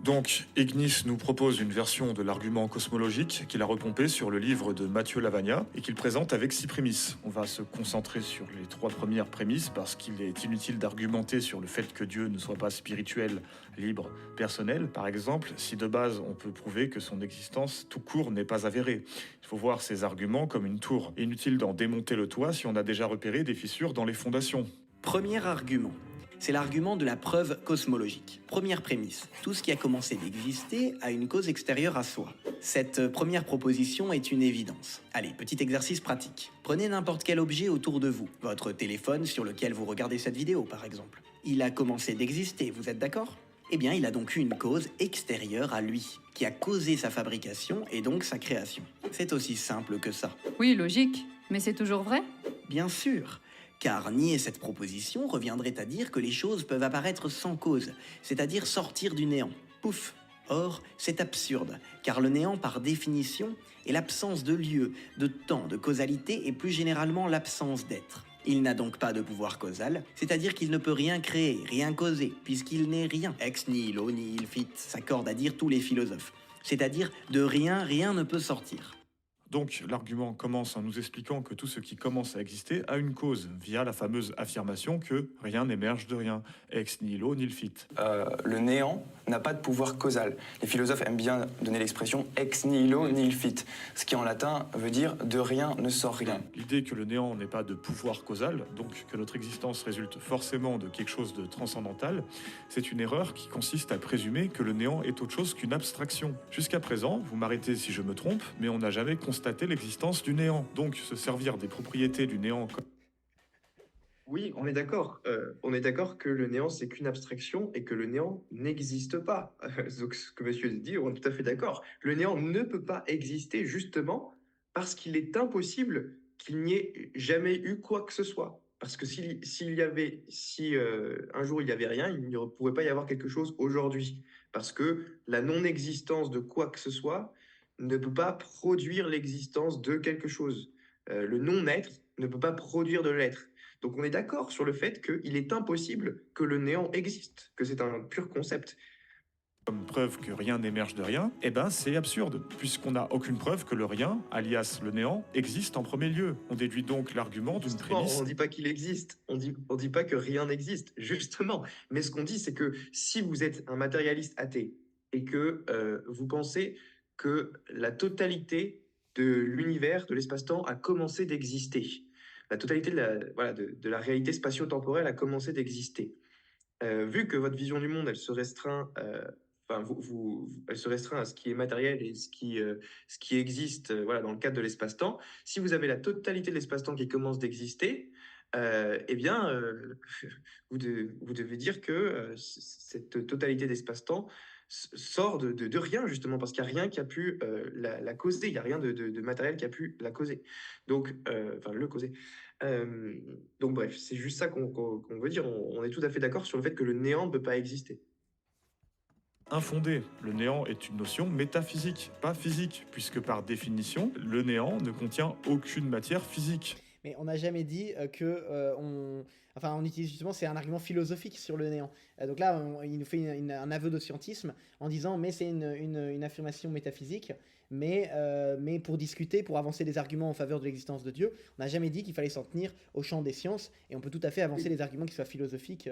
Donc, Ignis nous propose une version de l'argument cosmologique qu'il a repompé sur le livre de Mathieu Lavagna et qu'il présente avec 6 prémices. On va se concentrer sur les 3 premières prémices parce qu'il est inutile d'argumenter sur le fait que Dieu ne soit pas spirituel, libre, personnel. Par exemple, si de base on peut prouver que son existence tout court n'est pas avérée. Il faut voir ces arguments comme une tour. Inutile d'en démonter le toit si on a déjà repéré des fissures dans les fondations. Premier argument. C'est l'argument de la preuve cosmologique. Première prémisse, tout ce qui a commencé d'exister a une cause extérieure à soi. Cette première proposition est une évidence. Allez, petit exercice pratique. Prenez n'importe quel objet autour de vous, votre téléphone sur lequel vous regardez cette vidéo par exemple. Il a commencé d'exister, vous êtes d'accord ? Eh bien, il a donc eu une cause extérieure à lui, qui a causé sa fabrication et donc sa création. C'est aussi simple que ça. Oui, logique. Mais c'est toujours vrai ? Bien sûr. Car nier cette proposition reviendrait à dire que les choses peuvent apparaître sans cause, c'est-à-dire sortir du néant. Pouf. Or, c'est absurde, car le néant, par définition, est l'absence de lieu, de temps, de causalité et plus généralement l'absence d'être. Il n'a donc pas de pouvoir causal, c'est-à-dire qu'il ne peut rien créer, rien causer, puisqu'il n'est rien. Ex nihilo nihil fit, s'accordent à dire tous les philosophes. C'est-à-dire de rien, rien ne peut sortir. Donc, l'argument commence en nous expliquant que tout ce qui commence à exister a une cause, via la fameuse affirmation que rien n'émerge de rien, ex nihilo nihil fit. Le néant n'a pas de pouvoir causal. Les philosophes aiment bien donner l'expression ex nihilo nihil fit, ce qui en latin veut dire de rien ne sort rien. L'idée que le néant n'ait pas de pouvoir causal, donc que notre existence résulte forcément de quelque chose de transcendantal, c'est une erreur qui consiste à présumer que le néant est autre chose qu'une abstraction. Jusqu'à présent, vous m'arrêtez si je me trompe, mais on n'a jamais constaté l'existence du néant. Donc, se servir des propriétés du néant comme... Oui, on est d'accord. On est d'accord que le néant, c'est qu'une abstraction et que le néant n'existe pas. Donc, ce que monsieur dit, on est tout à fait d'accord. Le néant ne peut pas exister justement parce qu'il est impossible qu'il n'y ait jamais eu quoi que ce soit. Parce que si un jour il n'y avait rien, il ne pourrait pas y avoir quelque chose aujourd'hui. Parce que la non-existence de quoi que ce soit ne peut pas produire l'existence de quelque chose. Le non-être ne peut pas produire de l'être. Donc on est d'accord sur le fait qu'il est impossible que le néant existe, que c'est un pur concept. preuve que rien n'émerge de rien, eh ben c'est absurde, puisqu'on n'a aucune preuve que le rien, alias le néant, existe en premier lieu. On déduit donc l'argument d'une Justement, prémisse... on ne dit pas qu'il existe, on dit pas que rien n'existe, justement. Mais ce qu'on dit, c'est que si vous êtes un matérialiste athée et que vous pensez que la totalité de l'univers, de l'espace-temps, a commencé d'exister, la totalité de la réalité spatio-temporelle a commencé d'exister. Vu que votre vision du monde, elle se restreint, elle se restreint à ce qui est matériel et ce qui existe voilà, dans le cadre de l'espace-temps, si vous avez la totalité de l'espace-temps qui commence d'exister, eh bien, vous devez dire que cette totalité d'espace-temps sort de rien, justement, parce qu'il n'y a rien qui a pu la causer, il n'y a rien de matériel qui a pu la causer. Donc, enfin, le causer. Euh, donc bref, c'est juste ça qu'on veut dire. On est tout à fait d'accord sur le fait que le néant ne peut pas exister. infondée. Le néant est une notion métaphysique, pas physique, puisque par définition, le néant ne contient aucune matière physique. Mais on n'a jamais dit on utilise justement, c'est un argument philosophique sur le néant. Donc là, il nous fait un aveu de scientisme en disant mais c'est une affirmation métaphysique, mais pour discuter, pour avancer des arguments en faveur de l'existence de Dieu, on n'a jamais dit qu'il fallait s'en tenir au champ des sciences, et on peut tout à fait avancer des arguments qui soient philosophiques.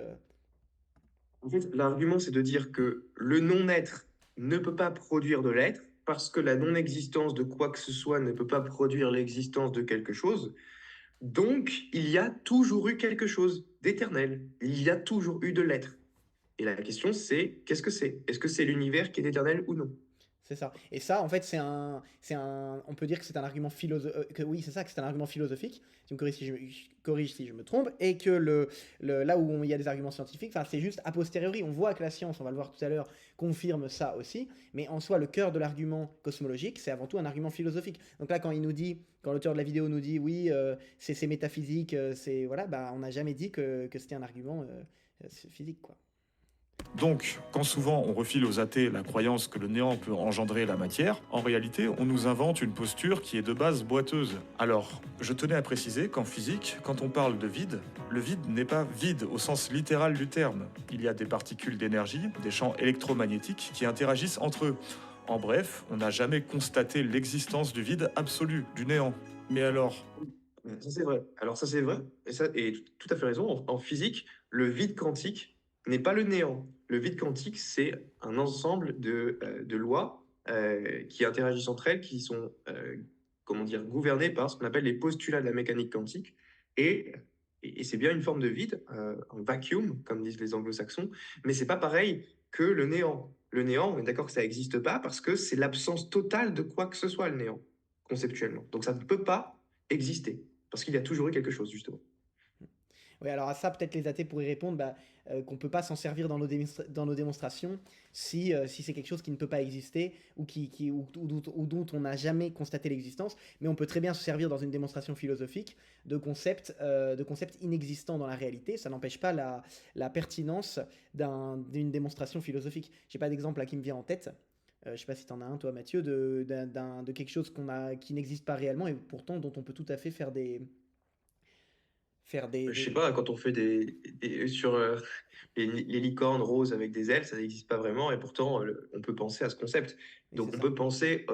En fait, l'argument, c'est de dire que le non-être ne peut pas produire de l'être parce que la non-existence de quoi que ce soit ne peut pas produire l'existence de quelque chose. Donc, il y a toujours eu quelque chose d'éternel. Il y a toujours eu de l'être. Et la question, c'est qu'est-ce que c'est? Est-ce que c'est l'univers qui est éternel ou non? C'est ça. Et ça, en fait, on peut dire que c'est un argument philosophique. Oui, c'est ça, que c'est un argument philosophique. Tu me corriges si je me trompe. Et que là où il y a des arguments scientifiques, c'est juste a posteriori. On voit que la science, on va le voir tout à l'heure, confirme ça aussi. Mais en soi, le cœur de l'argument cosmologique, c'est avant tout un argument philosophique. Donc là, quand l'auteur de la vidéo nous dit oui, c'est métaphysique, voilà, on n'a jamais dit que c'était un argument physique, quoi. Donc, quand souvent on refile aux athées la croyance que le néant peut engendrer la matière, en réalité, on nous invente une posture qui est de base boiteuse. Alors, je tenais à préciser qu'en physique, quand on parle de vide, le vide n'est pas vide au sens littéral du terme. Il y a des particules d'énergie, des champs électromagnétiques qui interagissent entre eux. En bref, on n'a jamais constaté l'existence du vide absolu, du néant. Mais alors, Ça, c'est vrai. Alors, ça, c'est vrai. Et tout à fait raison. En physique, le vide quantique n'est pas le néant. Le vide quantique, c'est un ensemble de lois qui interagissent entre elles, qui sont comment dire, gouvernées par ce qu'on appelle les postulats de la mécanique quantique. Et, et c'est bien une forme de vide, un vacuum, comme disent les anglo-saxons, mais c'est pas pareil que le néant. Le néant, on est d'accord que ça n'existe pas parce que c'est l'absence totale de quoi que ce soit, le néant, conceptuellement. Donc ça ne peut pas exister. Parce qu'il y a toujours eu quelque chose, justement. Oui, alors à ça, peut-être les athées pourraient répondre qu'on ne peut pas s'en servir dans nos démonstrations si c'est quelque chose qui ne peut pas exister ou dont on n'a jamais constaté l'existence, mais on peut très bien se servir dans une démonstration philosophique de concepts inexistants dans la réalité. Ça n'empêche pas la pertinence d'une démonstration philosophique. J'ai pas d'exemple là qui me vient en tête. Je sais pas si tu en as un, toi, Mathieu, de quelque chose qui n'existe pas réellement et pourtant dont on peut tout à fait faire Je sais pas, quand on fait sur les licornes roses avec des ailes, ça n'existe pas vraiment, et pourtant, on peut penser à ce concept. Oui, Donc, c'est on ça. peut penser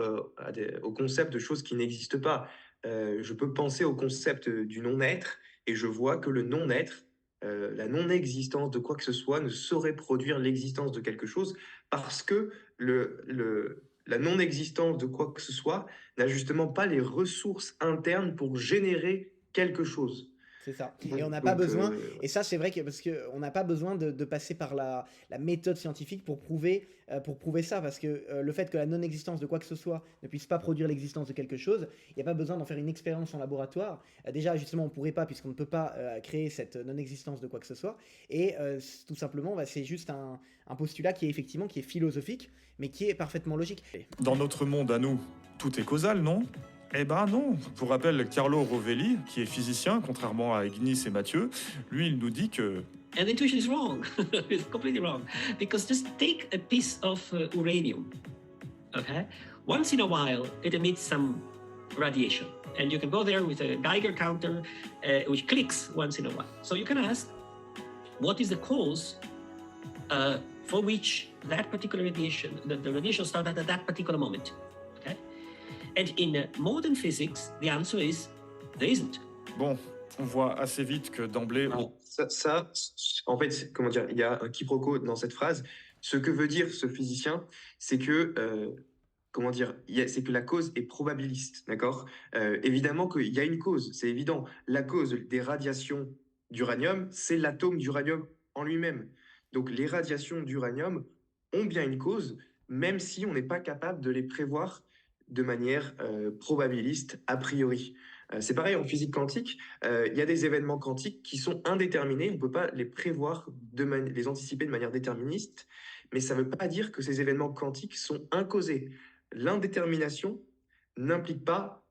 au concept de choses qui n'existent pas. Je peux penser au concept du non-être, et je vois que le non-être, la non-existence de quoi que ce soit, ne saurait produire l'existence de quelque chose, parce que la non-existence de quoi que ce soit n'a justement pas les ressources internes pour générer quelque chose. C'est ça. Et on n'a pas Donc, besoin, et ça c'est vrai que parce qu'on n'a pas besoin de passer par la méthode scientifique pour prouver ça, parce que le fait que la non-existence de quoi que ce soit ne puisse pas produire l'existence de quelque chose, il n'y a pas besoin d'en faire une expérience en laboratoire. Déjà, justement, on ne pourrait pas, puisqu'on ne peut pas créer cette non-existence de quoi que ce soit, et tout simplement, c'est juste un postulat qui est philosophique, mais qui est parfaitement logique. dans notre monde à nous, tout est causal, non ? Eh ben non. Pour rappel, Carlo Rovelli, qui est physicien, contrairement à Ignis et Mathieu, lui, il nous dit que And the intuition is wrong. It's completely wrong. Because just take a piece of uranium. Okay? Once in a while, it emits some radiation. And you can go there with a Geiger counter, which clicks once in a while. So you can ask, what is the cause for which that particular radiation, the radiation started at that particular moment? Okay? And in modern physics, the answer is there isn't. bon, on voit assez vite que d'emblée, Alors, en fait, comment dire, il y a un quiproquo dans cette phrase. Ce que veut dire ce physicien, c'est que, comment dire, c'est que la cause est probabiliste, d'accord? Évidemment qu'il y a une cause, c'est évident. La cause des radiations d'uranium, c'est l'atome d'uranium en lui-même. Donc, les radiations d'uranium ont bien une cause, même si on n'est pas capable de les prévoir de manière probabiliste a priori. C'est pareil en physique quantique, il y a des événements quantiques qui sont indéterminés, on ne peut pas les prévoir, les anticiper de manière déterministe, mais ça ne veut pas dire que ces événements quantiques sont incausés. L'indétermination n'implique pas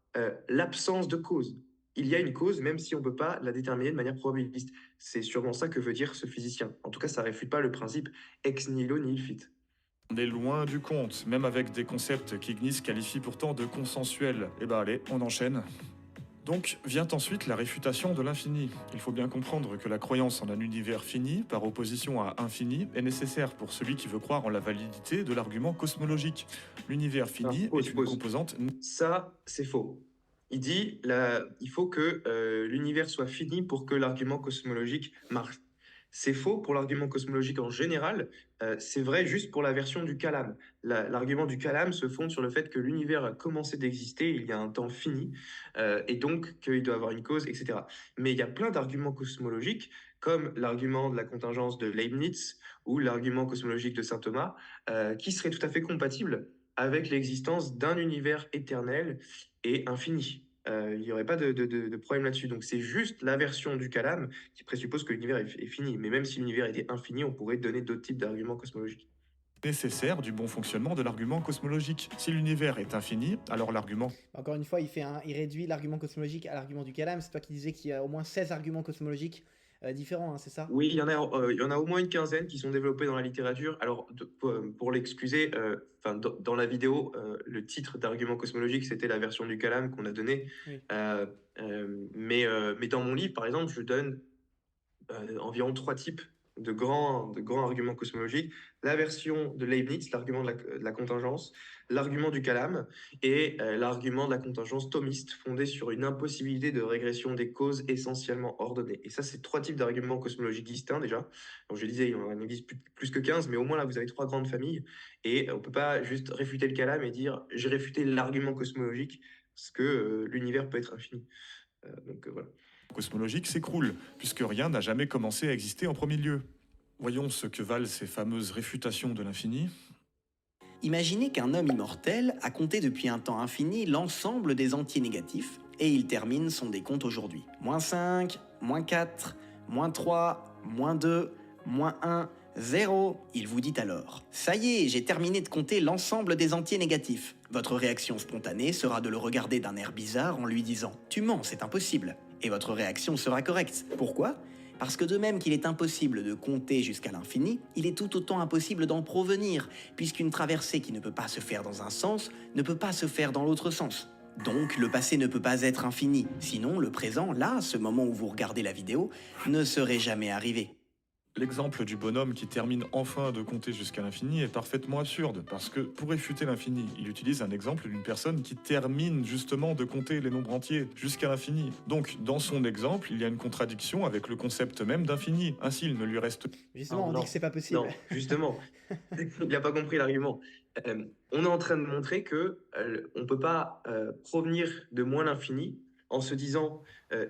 l'absence de cause. Il y a une cause, même si on ne peut pas la déterminer de manière probabiliste. C'est sûrement ça que veut dire ce physicien. En tout cas, ça ne réfute pas le principe ex nihilo nihil fit. on est loin du compte, même avec des concepts qu'Ignis qualifie pourtant de consensuels. Eh ben allez, on enchaîne. Donc vient ensuite la réfutation de l'infini. Il faut bien comprendre que la croyance en un univers fini, par opposition à infini, est nécessaire pour celui qui veut croire en la validité de l'argument cosmologique. L'univers fini est une composante... Ça, c'est faux. Il dit il faut que l'univers soit fini pour que l'argument cosmologique marche. C'est faux pour l'argument cosmologique en général, c'est vrai juste pour la version du Kalam. L'argument du Kalam se fonde sur le fait que l'univers a commencé d'exister il y a un temps fini, et donc qu'il doit avoir une cause, etc. Mais il y a plein d'arguments cosmologiques, comme l'argument de la contingence de Leibniz ou l'argument cosmologique de saint Thomas, qui seraient tout à fait compatibles avec l'existence d'un univers éternel et infini. Il n'y aurait pas de problème là-dessus. Donc c'est juste la version du Kalam qui présuppose que l'univers est fini. Mais même si l'univers était infini, on pourrait donner d'autres types d'arguments cosmologiques. nécessaire du bon fonctionnement de l'argument cosmologique. Si l'univers est infini, alors l'argument... Encore une fois, il réduit l'argument cosmologique à l'argument du Kalam. C'est toi qui disais qu'il y a au moins 16 arguments cosmologiques différents, hein, c'est ça? Oui, il y en a au moins une quinzaine qui sont développés dans la littérature. Alors, pour l'excuser, enfin, dans la vidéo, le titre d'argument cosmologique, c'était la version du Kalam qu'on a donnée. Oui. Mais dans mon livre, par exemple, je donne environ trois types de grands arguments cosmologiques. La version de Leibniz, l'argument de la contingence, l'argument du Kalam et l'argument de la contingence thomiste, fondé sur une impossibilité de régression des causes essentiellement ordonnées. Et ça, c'est trois types d'arguments cosmologiques distincts déjà. Donc, je disais, il en existe plus que 15, mais au moins là, vous avez trois grandes familles. Et on ne peut pas juste réfuter le Kalam et dire j'ai réfuté l'argument cosmologique, parce que l'univers peut être infini. Voilà. Cosmologique s'écroule, puisque rien n'a jamais commencé à exister en premier lieu. Voyons ce que valent ces fameuses réfutations de l'infini. Imaginez qu'un homme immortel a compté depuis un temps infini l'ensemble des entiers négatifs et il termine son décompte aujourd'hui. -5, -4, -3, -2, -1, 0. Il vous dit alors « Ça y est, j'ai terminé de compter l'ensemble des entiers négatifs ». Votre réaction spontanée sera de le regarder d'un air bizarre en lui disant « Tu mens, c'est impossible ». Et votre réaction sera correcte. Pourquoi ? Parce que de même qu'il est impossible de compter jusqu'à l'infini, il est tout autant impossible d'en provenir, puisqu'une traversée qui ne peut pas se faire dans un sens ne peut pas se faire dans l'autre sens. Donc le passé ne peut pas être infini, sinon le présent, là, ce moment où vous regardez la vidéo, ne serait jamais arrivé. L'exemple du bonhomme qui termine enfin de compter jusqu'à l'infini est parfaitement absurde, parce que pour réfuter l'infini, il utilise un exemple d'une personne qui termine justement de compter les nombres entiers jusqu'à l'infini. Donc, dans son exemple, il y a une contradiction avec le concept même d'infini. Ainsi, il ne lui reste... Justement, on Non, dit que c'est pas possible. Non, justement, il n'a pas compris l'argument. On est en train de montrer que on ne peut pas provenir de moins l'infini en se disant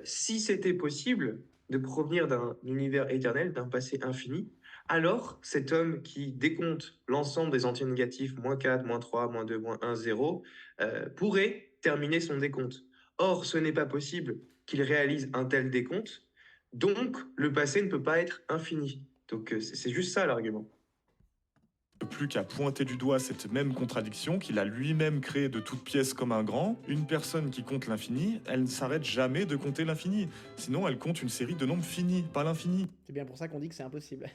si c'était possible de provenir d'un univers éternel, d'un passé infini, alors cet homme qui décompte l'ensemble des entiers négatifs, -4, -3, -2, -1, 0, pourrait terminer son décompte. Or, ce n'est pas possible qu'il réalise un tel décompte, donc le passé ne peut pas être infini. Donc c'est juste ça l'argument. Plus qu'à pointer du doigt cette même contradiction qu'il a lui-même créée de toutes pièces comme un grand. Une personne qui compte l'infini, elle ne s'arrête jamais de compter l'infini. Sinon, elle compte une série de nombres finis, pas l'infini. C'est bien pour ça qu'on dit que c'est impossible.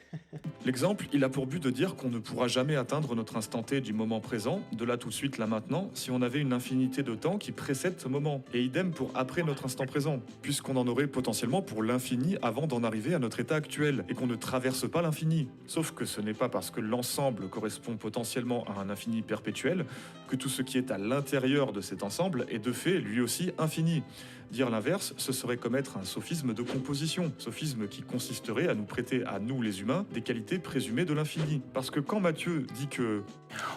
L'exemple, il a pour but de dire qu'on ne pourra jamais atteindre notre instant T du moment présent, de là tout de suite, là maintenant, si on avait une infinité de temps qui précède ce moment. Et idem pour après notre instant présent, puisqu'on en aurait potentiellement pour l'infini avant d'en arriver à notre état actuel, et qu'on ne traverse pas l'infini. Sauf que ce n'est pas parce que l'ensemble correspond potentiellement à un infini perpétuel que tout ce qui est à l'intérieur de cet ensemble est de fait lui aussi infini. Dire l'inverse, ce serait commettre un sophisme de composition, sophisme qui consisterait à nous prêter à nous les humains des qualités présumées de l'infini. Parce que quand Matthieu dit que...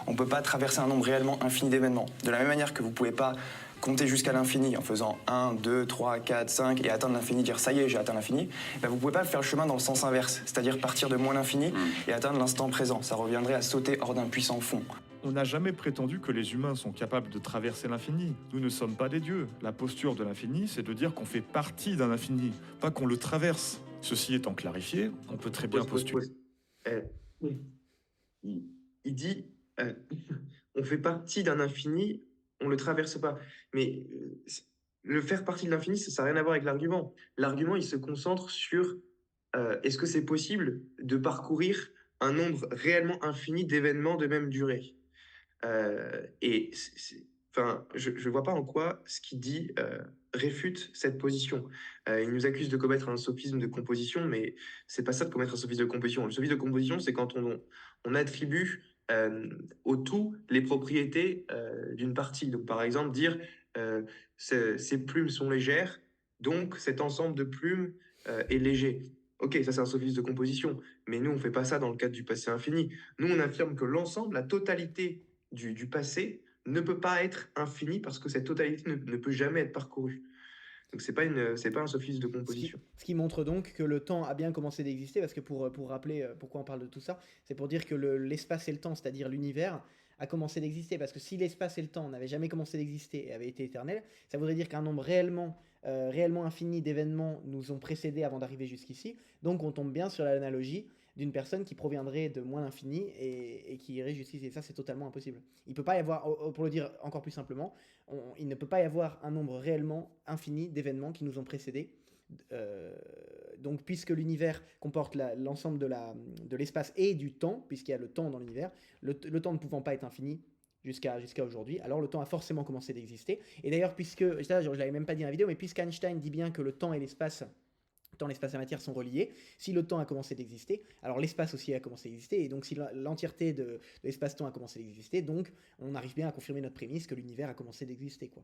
On ne peut pas traverser un nombre réellement infini d'événements. De la même manière que vous ne pouvez pas compter jusqu'à l'infini en faisant 1, 2, 3, 4, 5 et atteindre l'infini, dire ça y est, j'ai atteint l'infini, ben vous ne pouvez pas faire le chemin dans le sens inverse, c'est-à-dire partir de moins l'infini et atteindre l'instant présent. Ça reviendrait à sauter hors d'un puissant fond. On n'a jamais prétendu que les humains sont capables de traverser l'infini. Nous ne sommes pas des dieux. La posture de l'infini, c'est de dire qu'on fait partie d'un infini, pas qu'on le traverse. Ceci étant clarifié, on peut très bien postuler. Oui. Il dit on fait partie d'un infini, on le traverse pas. Mais le faire partie de l'infini, ça n'a rien à voir avec l'argument. L'argument, il se concentre sur est-ce que c'est possible de parcourir un nombre réellement infini d'événements de même durée. Enfin, je ne vois pas en quoi ce qu'il dit réfute cette position. Il nous accuse de commettre un sophisme de composition, mais c'est pas ça de commettre un sophisme de composition. Le sophisme de composition, c'est quand on attribue au tout les propriétés d'une partie. Donc, par exemple, dire ces plumes sont légères, donc cet ensemble de plumes est léger. Ok, ça c'est un sophisme de composition, mais nous on fait pas ça dans le cadre du passé infini. Nous on affirme que l'ensemble, la totalité du passé ne peut pas être infini parce que cette totalité ne peut jamais être parcourue. Donc c'est pas un sophisme de composition. Ce qui montre donc que le temps a bien commencé d'exister, parce que pour rappeler pourquoi on parle de tout ça, c'est pour dire que l'espace et le temps, c'est-à-dire l'univers, a commencé d'exister. Parce que si l'espace et le temps n'avaient jamais commencé d'exister et avaient été éternels, ça voudrait dire qu'un nombre réellement infini d'événements nous ont précédés avant d'arriver jusqu'ici. Donc on tombe bien sur l'analogie d'une personne qui proviendrait de moins l'infini et qui irait jusqu'ici. Et ça, c'est totalement impossible. Il peut pas y avoir, pour le dire encore plus simplement, il ne peut pas y avoir un nombre réellement infini d'événements qui nous ont précédés Donc, puisque l'univers comporte l'ensemble de l'espace et du temps, puisqu'il y a le temps dans l'univers, le temps ne pouvant pas être infini jusqu'à aujourd'hui, alors le temps a forcément commencé d'exister. Et d'ailleurs, puisque, ça, je ne l'avais même pas dit dans la vidéo, mais puisqu'Einstein dit bien que le temps et l'espace, et la matière sont reliés, si le temps a commencé d'exister, alors l'espace aussi a commencé d'exister, et donc si l'entièreté de l'espace-temps a commencé d'exister, donc on arrive bien à confirmer notre prémisse que l'univers a commencé d'exister, quoi.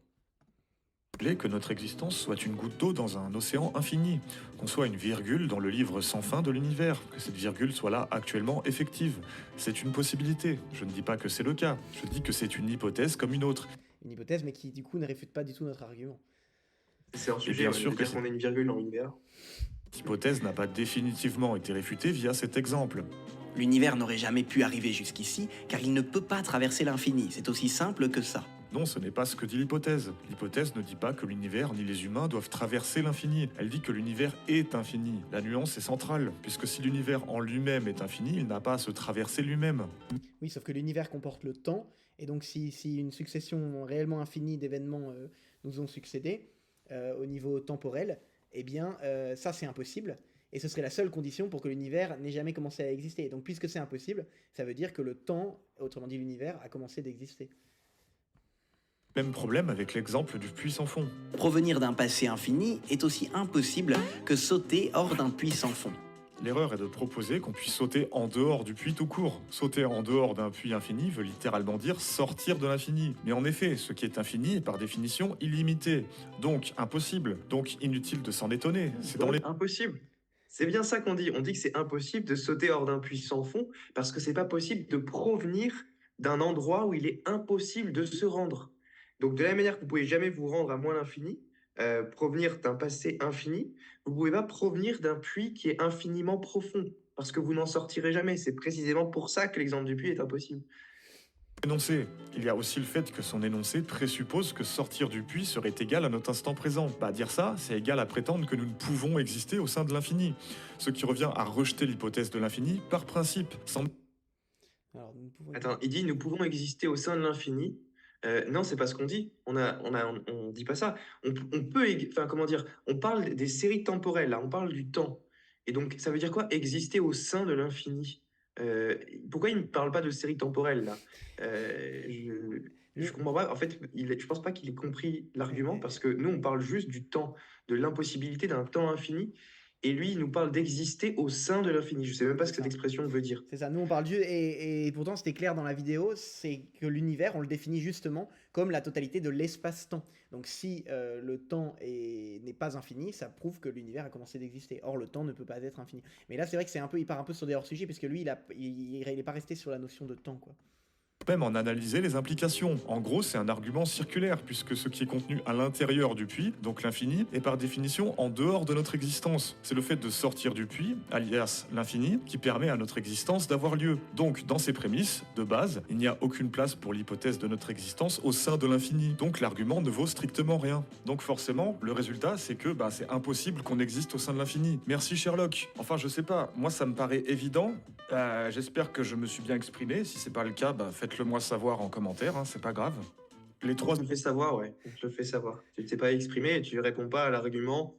Que notre existence soit une goutte d'eau dans un océan infini, qu'on soit une virgule dans le livre sans fin de l'univers, que cette virgule soit là actuellement effective. C'est une possibilité, je ne dis pas que c'est le cas, je dis que c'est une hypothèse comme une autre. Une hypothèse, mais qui du coup ne réfute pas du tout notre argument. C'est un sujet, bien sûr que qu'on est une virgule dans l'univers. Cette hypothèse n'a pas définitivement été réfutée via cet exemple. L'univers n'aurait jamais pu arriver jusqu'ici, car il ne peut pas traverser l'infini. C'est aussi simple que ça. Non, ce n'est pas ce que dit l'hypothèse. L'hypothèse ne dit pas que l'univers ni les humains doivent traverser l'infini. Elle dit que l'univers est infini. La nuance est centrale, puisque si l'univers en lui-même est infini, il n'a pas à se traverser lui-même. Oui, sauf que l'univers comporte le temps, et donc si une succession réellement infinie d'événements nous ont succédé au niveau temporel, eh bien ça c'est impossible, et ce serait la seule condition pour que l'univers n'ait jamais commencé à exister. Donc puisque c'est impossible, ça veut dire que le temps, autrement dit l'univers, a commencé d'exister. Même problème avec l'exemple du puits sans fond. Provenir d'un passé infini est aussi impossible que sauter hors d'un puits sans fond. L'erreur est de proposer qu'on puisse sauter en dehors du puits tout court. Sauter en dehors d'un puits infini veut littéralement dire sortir de l'infini. Mais en effet, ce qui est infini est par définition illimité. Donc impossible. Donc inutile de s'en étonner. C'est dans les... Impossible. C'est bien ça qu'on dit. On dit que c'est impossible de sauter hors d'un puits sans fond parce que c'est pas possible de provenir d'un endroit où il est impossible de se rendre. Donc de la même manière que vous pouvez jamais vous rendre à moins l'infini, provenir d'un passé infini, vous pouvez pas provenir d'un puits qui est infiniment profond parce que vous n'en sortirez jamais. C'est précisément pour ça que l'exemple du puits est impossible. Énoncé. Il y a aussi le fait que son énoncé présuppose que sortir du puits serait égal à notre instant présent. Bah, dire ça, c'est égal à prétendre que nous ne pouvons exister au sein de l'infini. Ce qui revient à rejeter l'hypothèse de l'infini par principe. Sans... Alors, nous pouvons... Attends, il dit nous pouvons exister au sein de l'infini. Non, c'est pas ce qu'on dit. On dit pas ça. On peut, enfin comment dire, on parle des séries temporelles. Là, on parle du temps. Et donc, ça veut dire quoi, exister au sein de l'infini? Pourquoi il ne parle pas de séries temporelles là? Je comprends pas. En fait, je pense pas qu'il ait compris l'argument parce que nous, on parle juste du temps, de l'impossibilité d'un temps infini. Et lui, il nous parle d'exister au sein de l'infini. Je sais même pas ce que cette expression veut dire. C'est ça, nous on parle juste, et pourtant c'était clair dans la vidéo, c'est que l'univers, on le définit justement comme la totalité de l'espace-temps. Donc si le temps n'est pas infini, ça prouve que l'univers a commencé d'exister. Or le temps ne peut pas être infini. Mais là c'est vrai que il part un peu sur des hors-sujets, parce que lui, il est pas resté sur la notion de temps, quoi. Même en analyser les implications. En gros, c'est un argument circulaire, puisque ce qui est contenu à l'intérieur du puits, donc l'infini, est par définition en dehors de notre existence. C'est le fait de sortir du puits, alias l'infini, qui permet à notre existence d'avoir lieu. Donc, dans ces prémices, de base, il n'y a aucune place pour l'hypothèse de notre existence au sein de l'infini. Donc l'argument ne vaut strictement rien. Donc forcément, le résultat, c'est que c'est impossible qu'on existe au sein de l'infini. Merci Sherlock. Enfin, je sais pas, moi ça me paraît évident. J'espère que je me suis bien exprimé. Si c'est pas le cas, faites-le moi savoir en commentaire, hein, c'est pas grave. Les trois... On te le fait savoir, ouais. On te le fait savoir. Tu ne t'es pas exprimé et tu réponds pas à l'argument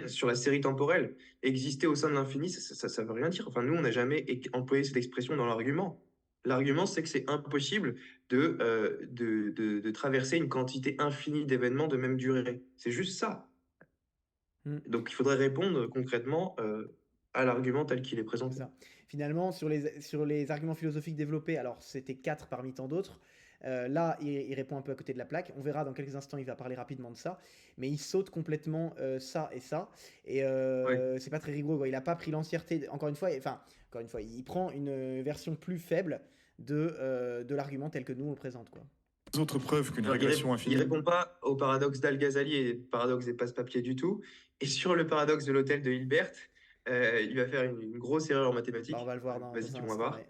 sur la série temporelle. Exister au sein de l'infini, ça veut rien dire. Enfin, nous, on n'a jamais employé cette expression dans l'argument. L'argument, c'est que c'est impossible de traverser une quantité infinie d'événements de même durée. C'est juste ça. Donc, il faudrait répondre concrètement à l'argument tel qu'il est présenté. C'est ça. Finalement, sur les arguments philosophiques développés, alors c'était 4 parmi tant d'autres, là il répond un peu à côté de la plaque. On verra dans quelques instants, il va parler rapidement de ça, mais il saute complètement ça et ça, et Ouais. c'est pas très rigoureux, quoi. Il n'a pas pris l'entièreté, encore une fois, il prend une version plus faible de l'argument tel que nous on le présente, quoi. Autres preuves qu'une Alors, régression il infinie... répond pas au paradoxe d'Al-Ghazali et au paradoxe des passe-papiers du tout. Et sur le paradoxe de l'hôtel de Hilbert, il va faire une grosse erreur en mathématiques. On va le voir dans Vas-y, un tu vas instant, voir. ouais.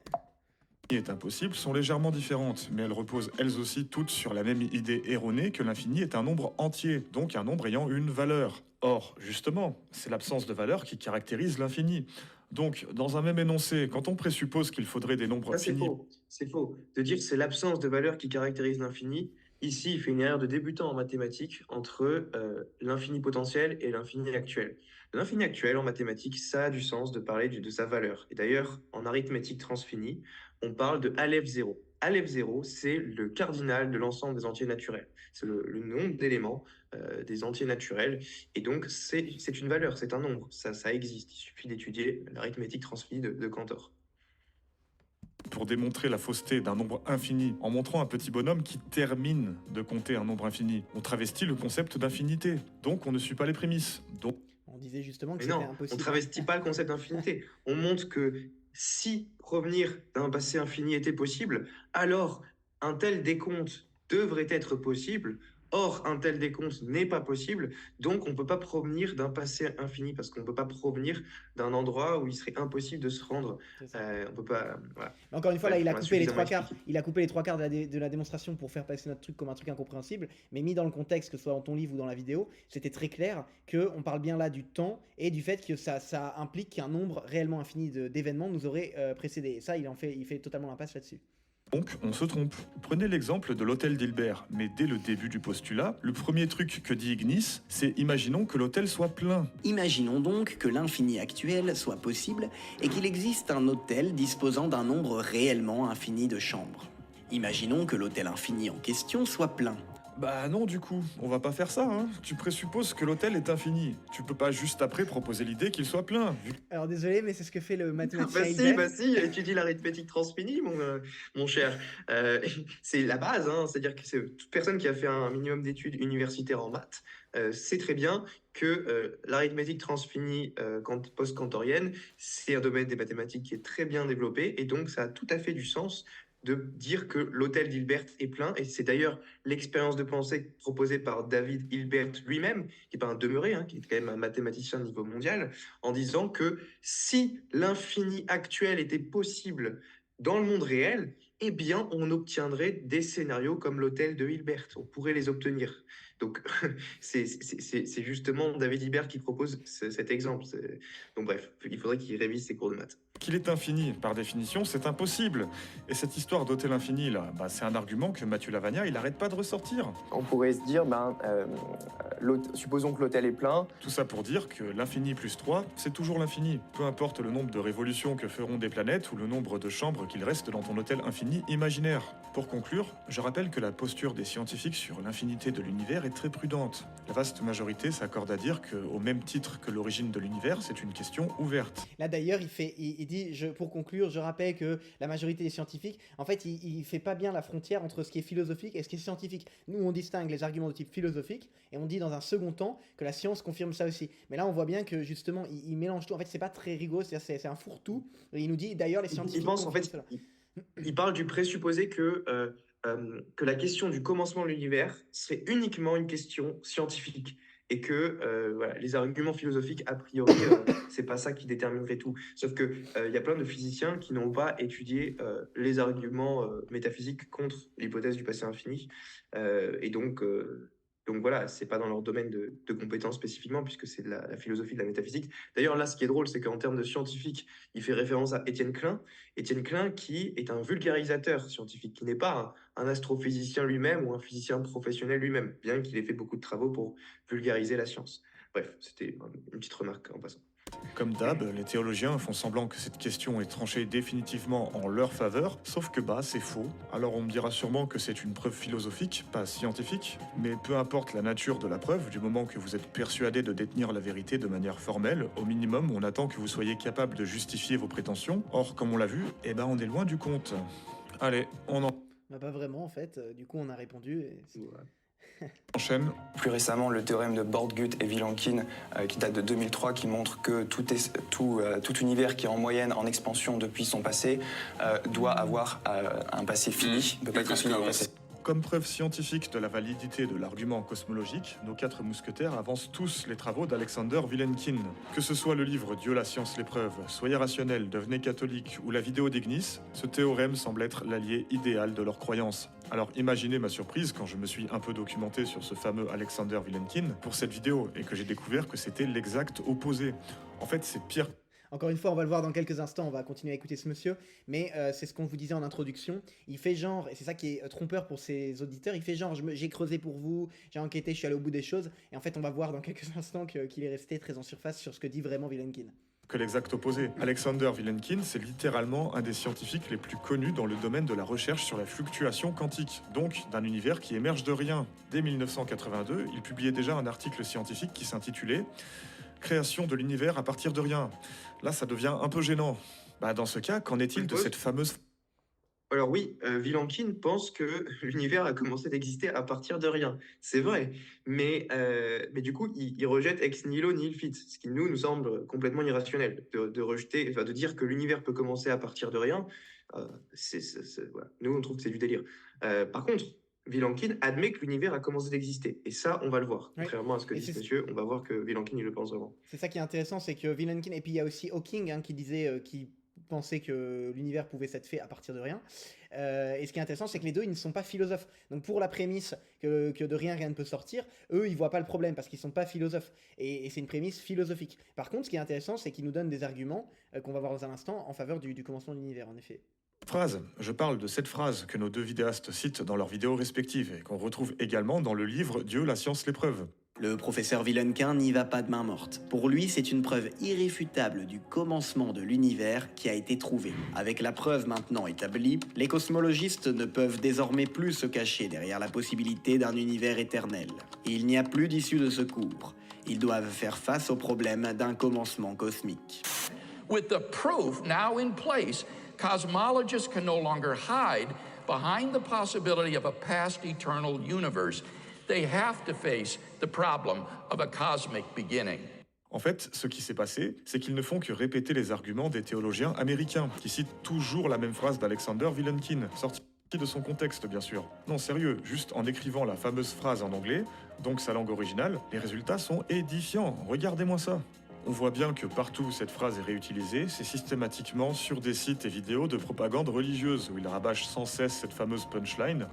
est impossible sont légèrement différentes, mais elles reposent elles aussi toutes sur la même idée erronée que l'infini est un nombre entier, donc un nombre ayant une valeur. Or, justement, c'est l'absence de valeur qui caractérise l'infini. Donc, dans un même énoncé, quand on présuppose qu'il faudrait des nombres Ça, c'est finis... faux. C'est faux. De dire que c'est l'absence de valeur qui caractérise l'infini, Ici, il fait une erreur de débutant en mathématiques entre l'infini potentiel et l'infini actuel. L'infini actuel en mathématiques, ça a du sens de parler de sa valeur. Et d'ailleurs, en arithmétique transfinie, on parle de Aleph 0. Aleph 0, c'est le cardinal de l'ensemble des entiers naturels. C'est le nombre d'éléments des entiers naturels. Et donc, c'est une valeur, c'est un nombre. Ça existe. Il suffit d'étudier l'arithmétique transfinie de Cantor. Pour démontrer la fausseté d'un nombre infini, en montrant un petit bonhomme qui termine de compter un nombre infini, on travestit le concept d'infinité. Donc on ne suit pas les prémices. Donc On disait justement que Mais c'était non, on impossible. ne travestit pas le concept d'infinité. On montre que si revenir d'un passé infini était possible, alors un tel décompte devrait être possible. Or, un tel décompte n'est pas possible, donc on ne peut pas provenir d'un passé infini, parce qu'on ne peut pas provenir d'un endroit où il serait impossible de se rendre. C'est ça. On peut pas. Voilà. Mais encore une fois, là, Bref, il a on l'a coupé les suffisamment 3/4. expliqué. Il a coupé les 3/4 de la démonstration pour faire passer notre truc comme un truc incompréhensible. Mais mis dans le contexte, que ce soit dans ton livre ou dans la vidéo, c'était très clair qu'on parle bien là du temps et du fait que ça implique qu'un nombre réellement infini d'événements nous aurait précédé. Et ça, il fait totalement l'impasse là-dessus. on se trompe. Prenez l'exemple de l'hôtel d'Hilbert, mais dès le début du postulat, le premier truc que dit Ignis, c'est imaginons que l'hôtel soit plein. Imaginons donc que l'infini actuel soit possible et qu'il existe un hôtel disposant d'un nombre réellement infini de chambres. Imaginons que l'hôtel infini en question soit plein. Bah non, du coup, on va pas faire ça, hein. Tu présupposes que l'hôtel est infini. Tu peux pas juste après proposer l'idée qu'il soit plein. Alors désolé, mais c'est ce que fait le mathématicien Bah si, Hilbert. bah si, étudie l'arithmétique transfinie, mon cher. C'est la base, hein, c'est-à-dire que toute personne qui a fait un minimum d'études universitaires en maths sait très bien que l'arithmétique transfinie post-cantorienne, c'est un domaine des mathématiques qui est très bien développé, et donc ça a tout à fait du sens de dire que l'hôtel d'Hilbert est plein, et c'est d'ailleurs l'expérience de pensée proposée par David Hilbert lui-même, qui n'est pas un demeuré, hein, qui est quand même un mathématicien de niveau mondial, en disant que si l'infini actuel était possible dans le monde réel, eh bien, on obtiendrait des scénarios comme l'hôtel de Hilbert. On pourrait les obtenir. Donc, c'est justement David Hilbert qui propose cet exemple. Donc, bref, il faudrait qu'il révise ses cours de maths. Qu'il est infini, par définition, c'est impossible. Et cette histoire d'hôtel infini, là, bah, c'est un argument que Mathieu Lavagna, il arrête pas de ressortir. On pourrait se dire, supposons que l'hôtel est plein. Tout ça pour dire que l'infini plus 3, c'est toujours l'infini. Peu importe le nombre de révolutions que feront des planètes ou le nombre de chambres qu'il reste dans ton hôtel infini imaginaire. Pour conclure, je rappelle que la posture des scientifiques sur l'infinité de l'univers est très prudente. La vaste majorité s'accorde à dire qu'au même titre que l'origine de l'univers, c'est une question ouverte. Là d'ailleurs, il dit, pour conclure, je rappelle que la majorité des scientifiques, en fait, il fait pas bien la frontière entre ce qui est philosophique et ce qui est scientifique. Nous, on distingue les arguments de type philosophique et on dit dans un second temps que la science confirme ça aussi. Mais là, on voit bien que justement, il mélange tout. En fait, c'est pas très rigoureux, c'est un fourre-tout. Et il nous dit d'ailleurs les scientifiques. Il pense en fait, il parle du présupposé que la question du commencement de l'univers serait uniquement une question scientifique, et que voilà, les arguments philosophiques, a priori, c'est pas ça qui déterminerait tout. Sauf que il y a plein de physiciens qui n'ont pas étudié les arguments métaphysiques contre l'hypothèse du passé infini, et donc voilà, c'est pas dans leur domaine de compétences spécifiquement, puisque c'est de la philosophie de la métaphysique. D'ailleurs, là, ce qui est drôle, c'est qu'en termes de scientifique, il fait référence à Étienne Klein. Étienne Klein, qui est un vulgarisateur scientifique, qui n'est pas un astrophysicien lui-même ou un physicien professionnel lui-même, bien qu'il ait fait beaucoup de travaux pour vulgariser la science. Bref, c'était une petite remarque en passant. Comme d'hab, les théologiens font semblant que cette question est tranchée définitivement en leur faveur, sauf que bah c'est faux. Alors on me dira sûrement que c'est une preuve philosophique, pas scientifique, mais peu importe la nature de la preuve, du moment que vous êtes persuadé de détenir la vérité de manière formelle, au minimum on attend que vous soyez capable de justifier vos prétentions. Or, comme on l'a vu, eh ben on est loin du compte. Allez, on Bah, pas vraiment en fait, du coup on a répondu. enchaîne. Plus récemment, le théorème de Bordgut et Vilenkin, qui date de 2003, qui montre que tout univers qui est en moyenne en expansion depuis son passé doit avoir un passé fini, ne peut pas être infini dans le passé. Comme preuve scientifique de la validité de l'argument cosmologique, nos 4 mousquetaires avancent tous les travaux d'Alexander Vilenkin. Que ce soit le livre Dieu, la science, l'épreuve, Soyez rationnel, devenez catholique ou la vidéo d'Ignis, ce théorème semble être l'allié idéal de leur croyance. Alors imaginez ma surprise quand je me suis un peu documenté sur ce fameux Alexander Vilenkin pour cette vidéo et que j'ai découvert que c'était l'exact opposé. En fait, c'est pire. Encore une fois, on va le voir dans quelques instants, on va continuer à écouter ce monsieur, mais c'est ce qu'on vous disait en introduction. Il fait genre, et c'est ça qui est trompeur pour ses auditeurs, il fait genre, j'ai creusé pour vous, j'ai enquêté, je suis allé au bout des choses, et en fait, on va voir dans quelques instants qu'il est resté très en surface sur ce que dit vraiment Vilenkin. Que l'exact opposé. Alexander Vilenkin, c'est littéralement un des scientifiques les plus connus dans le domaine de la recherche sur la fluctuation quantique, donc d'un univers qui émerge de rien. Dès 1982, il publiait déjà un article scientifique qui s'intitulait « Création de l'univers à partir de rien ». Là, ça devient un peu gênant. Dans ce cas, qu'en est-il de cette fameuse... Alors oui, Vilenkin pense que l'univers a commencé d'exister à partir de rien. C'est vrai, mais du coup, il rejette ex nihilo nihil fit, ce qui nous semble complètement irrationnel. De rejeter, enfin, de dire que l'univers peut commencer à partir de rien, voilà. Nous, on trouve que c'est du délire. Par contre, Vilenkin admet que l'univers a commencé d'exister. Et ça, on va le voir. Ouais. Contrairement à ce que dit ce monsieur, on va voir que Vilenkin, il le pense vraiment. C'est ça qui est intéressant, c'est que Vilenkin, et puis il y a aussi Hawking qui disait, qui pensait que l'univers pouvait s'être fait à partir de rien. Et ce qui est intéressant, c'est que les deux, ils ne sont pas philosophes. Donc pour la prémisse que de rien, rien ne peut sortir, eux, ils voient pas le problème parce qu'ils sont pas philosophes. Et c'est une prémisse philosophique. Par contre, ce qui est intéressant, c'est qu'ils nous donnent des arguments qu'on va voir dans un instant en faveur du commencement de l'univers, en effet. Phrase. Je parle de cette phrase que nos deux vidéastes citent dans leurs vidéos respectives et qu'on retrouve également dans le livre Dieu, la science, l'épreuve. Le professeur Vilenkin n'y va pas de main morte. Pour lui, c'est une preuve irréfutable du commencement de l'univers qui a été trouvée. Avec la preuve maintenant établie, les cosmologistes ne peuvent désormais plus se cacher derrière la possibilité d'un univers éternel. Il n'y a plus d'issue de secours. Ils doivent faire face au problème d'un commencement cosmique. With the proof now in place, cosmologists can no longer hide behind the possibility of a past eternal universe. They have to face the problem of a cosmic beginning. En fait, ce qui s'est passé, c'est qu'ils ne font que répéter les arguments des théologiens américains, qui citent toujours la même phrase d'Alexander Vilenkin, sortie de son contexte, bien sûr. Non, sérieux, juste en écrivant la fameuse phrase en anglais, donc sa langue originale, les résultats sont édifiants. Regardez-moi ça. On voit bien que partout où cette phrase est réutilisée, c'est systématiquement sur des sites et vidéos de propagande religieuse, où ils rabâchent sans cesse cette fameuse punchline.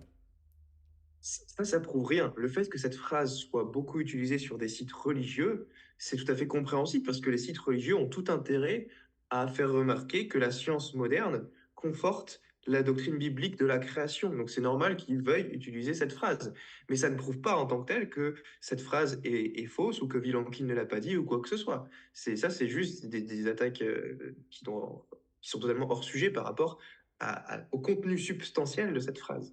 Ça prouve rien. Le fait que cette phrase soit beaucoup utilisée sur des sites religieux, c'est tout à fait compréhensible parce que les sites religieux ont tout intérêt à faire remarquer que la science moderne conforte la doctrine biblique de la création. Donc c'est normal qu'ils veuillent utiliser cette phrase. Mais ça ne prouve pas en tant que tel que cette phrase est fausse ou que Vilenkin ne l'a pas dit ou quoi que ce soit. C'est juste des attaques qui sont totalement hors sujet par rapport au contenu substantiel de cette phrase.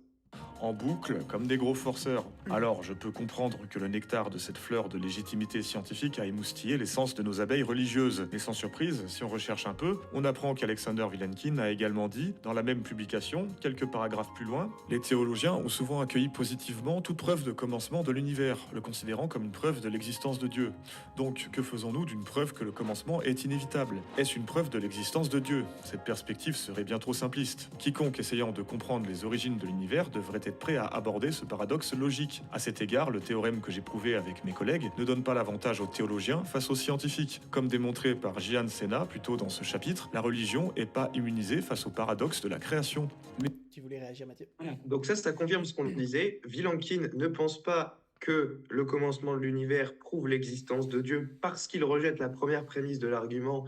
En boucle, comme des gros forceurs. Alors, je peux comprendre que le nectar de cette fleur de légitimité scientifique a émoustillé l'essence de nos abeilles religieuses. Mais sans surprise, si on recherche un peu, on apprend qu'Alexander Vilenkin a également dit, dans la même publication, quelques paragraphes plus loin, les théologiens ont souvent accueilli positivement toute preuve de commencement de l'univers, le considérant comme une preuve de l'existence de Dieu. Donc, que faisons-nous d'une preuve que le commencement est inévitable? Est-ce une preuve de l'existence de Dieu? Cette perspective serait bien trop simpliste. Quiconque essayant de comprendre les origines de l'univers devrait être prêt à aborder ce paradoxe logique. À cet égard, le théorème que j'ai prouvé avec mes collègues ne donne pas l'avantage aux théologiens face aux scientifiques. Comme démontré par Gian Senna plus tôt dans ce chapitre, la religion n'est pas immunisée face au paradoxe de la création. Mais... Tu voulais réagir, Mathieu? Donc ça confirme ce qu'on disait. Vilenkin ne pense pas que le commencement de l'univers prouve l'existence de Dieu parce qu'il rejette la première prémisse de l'argument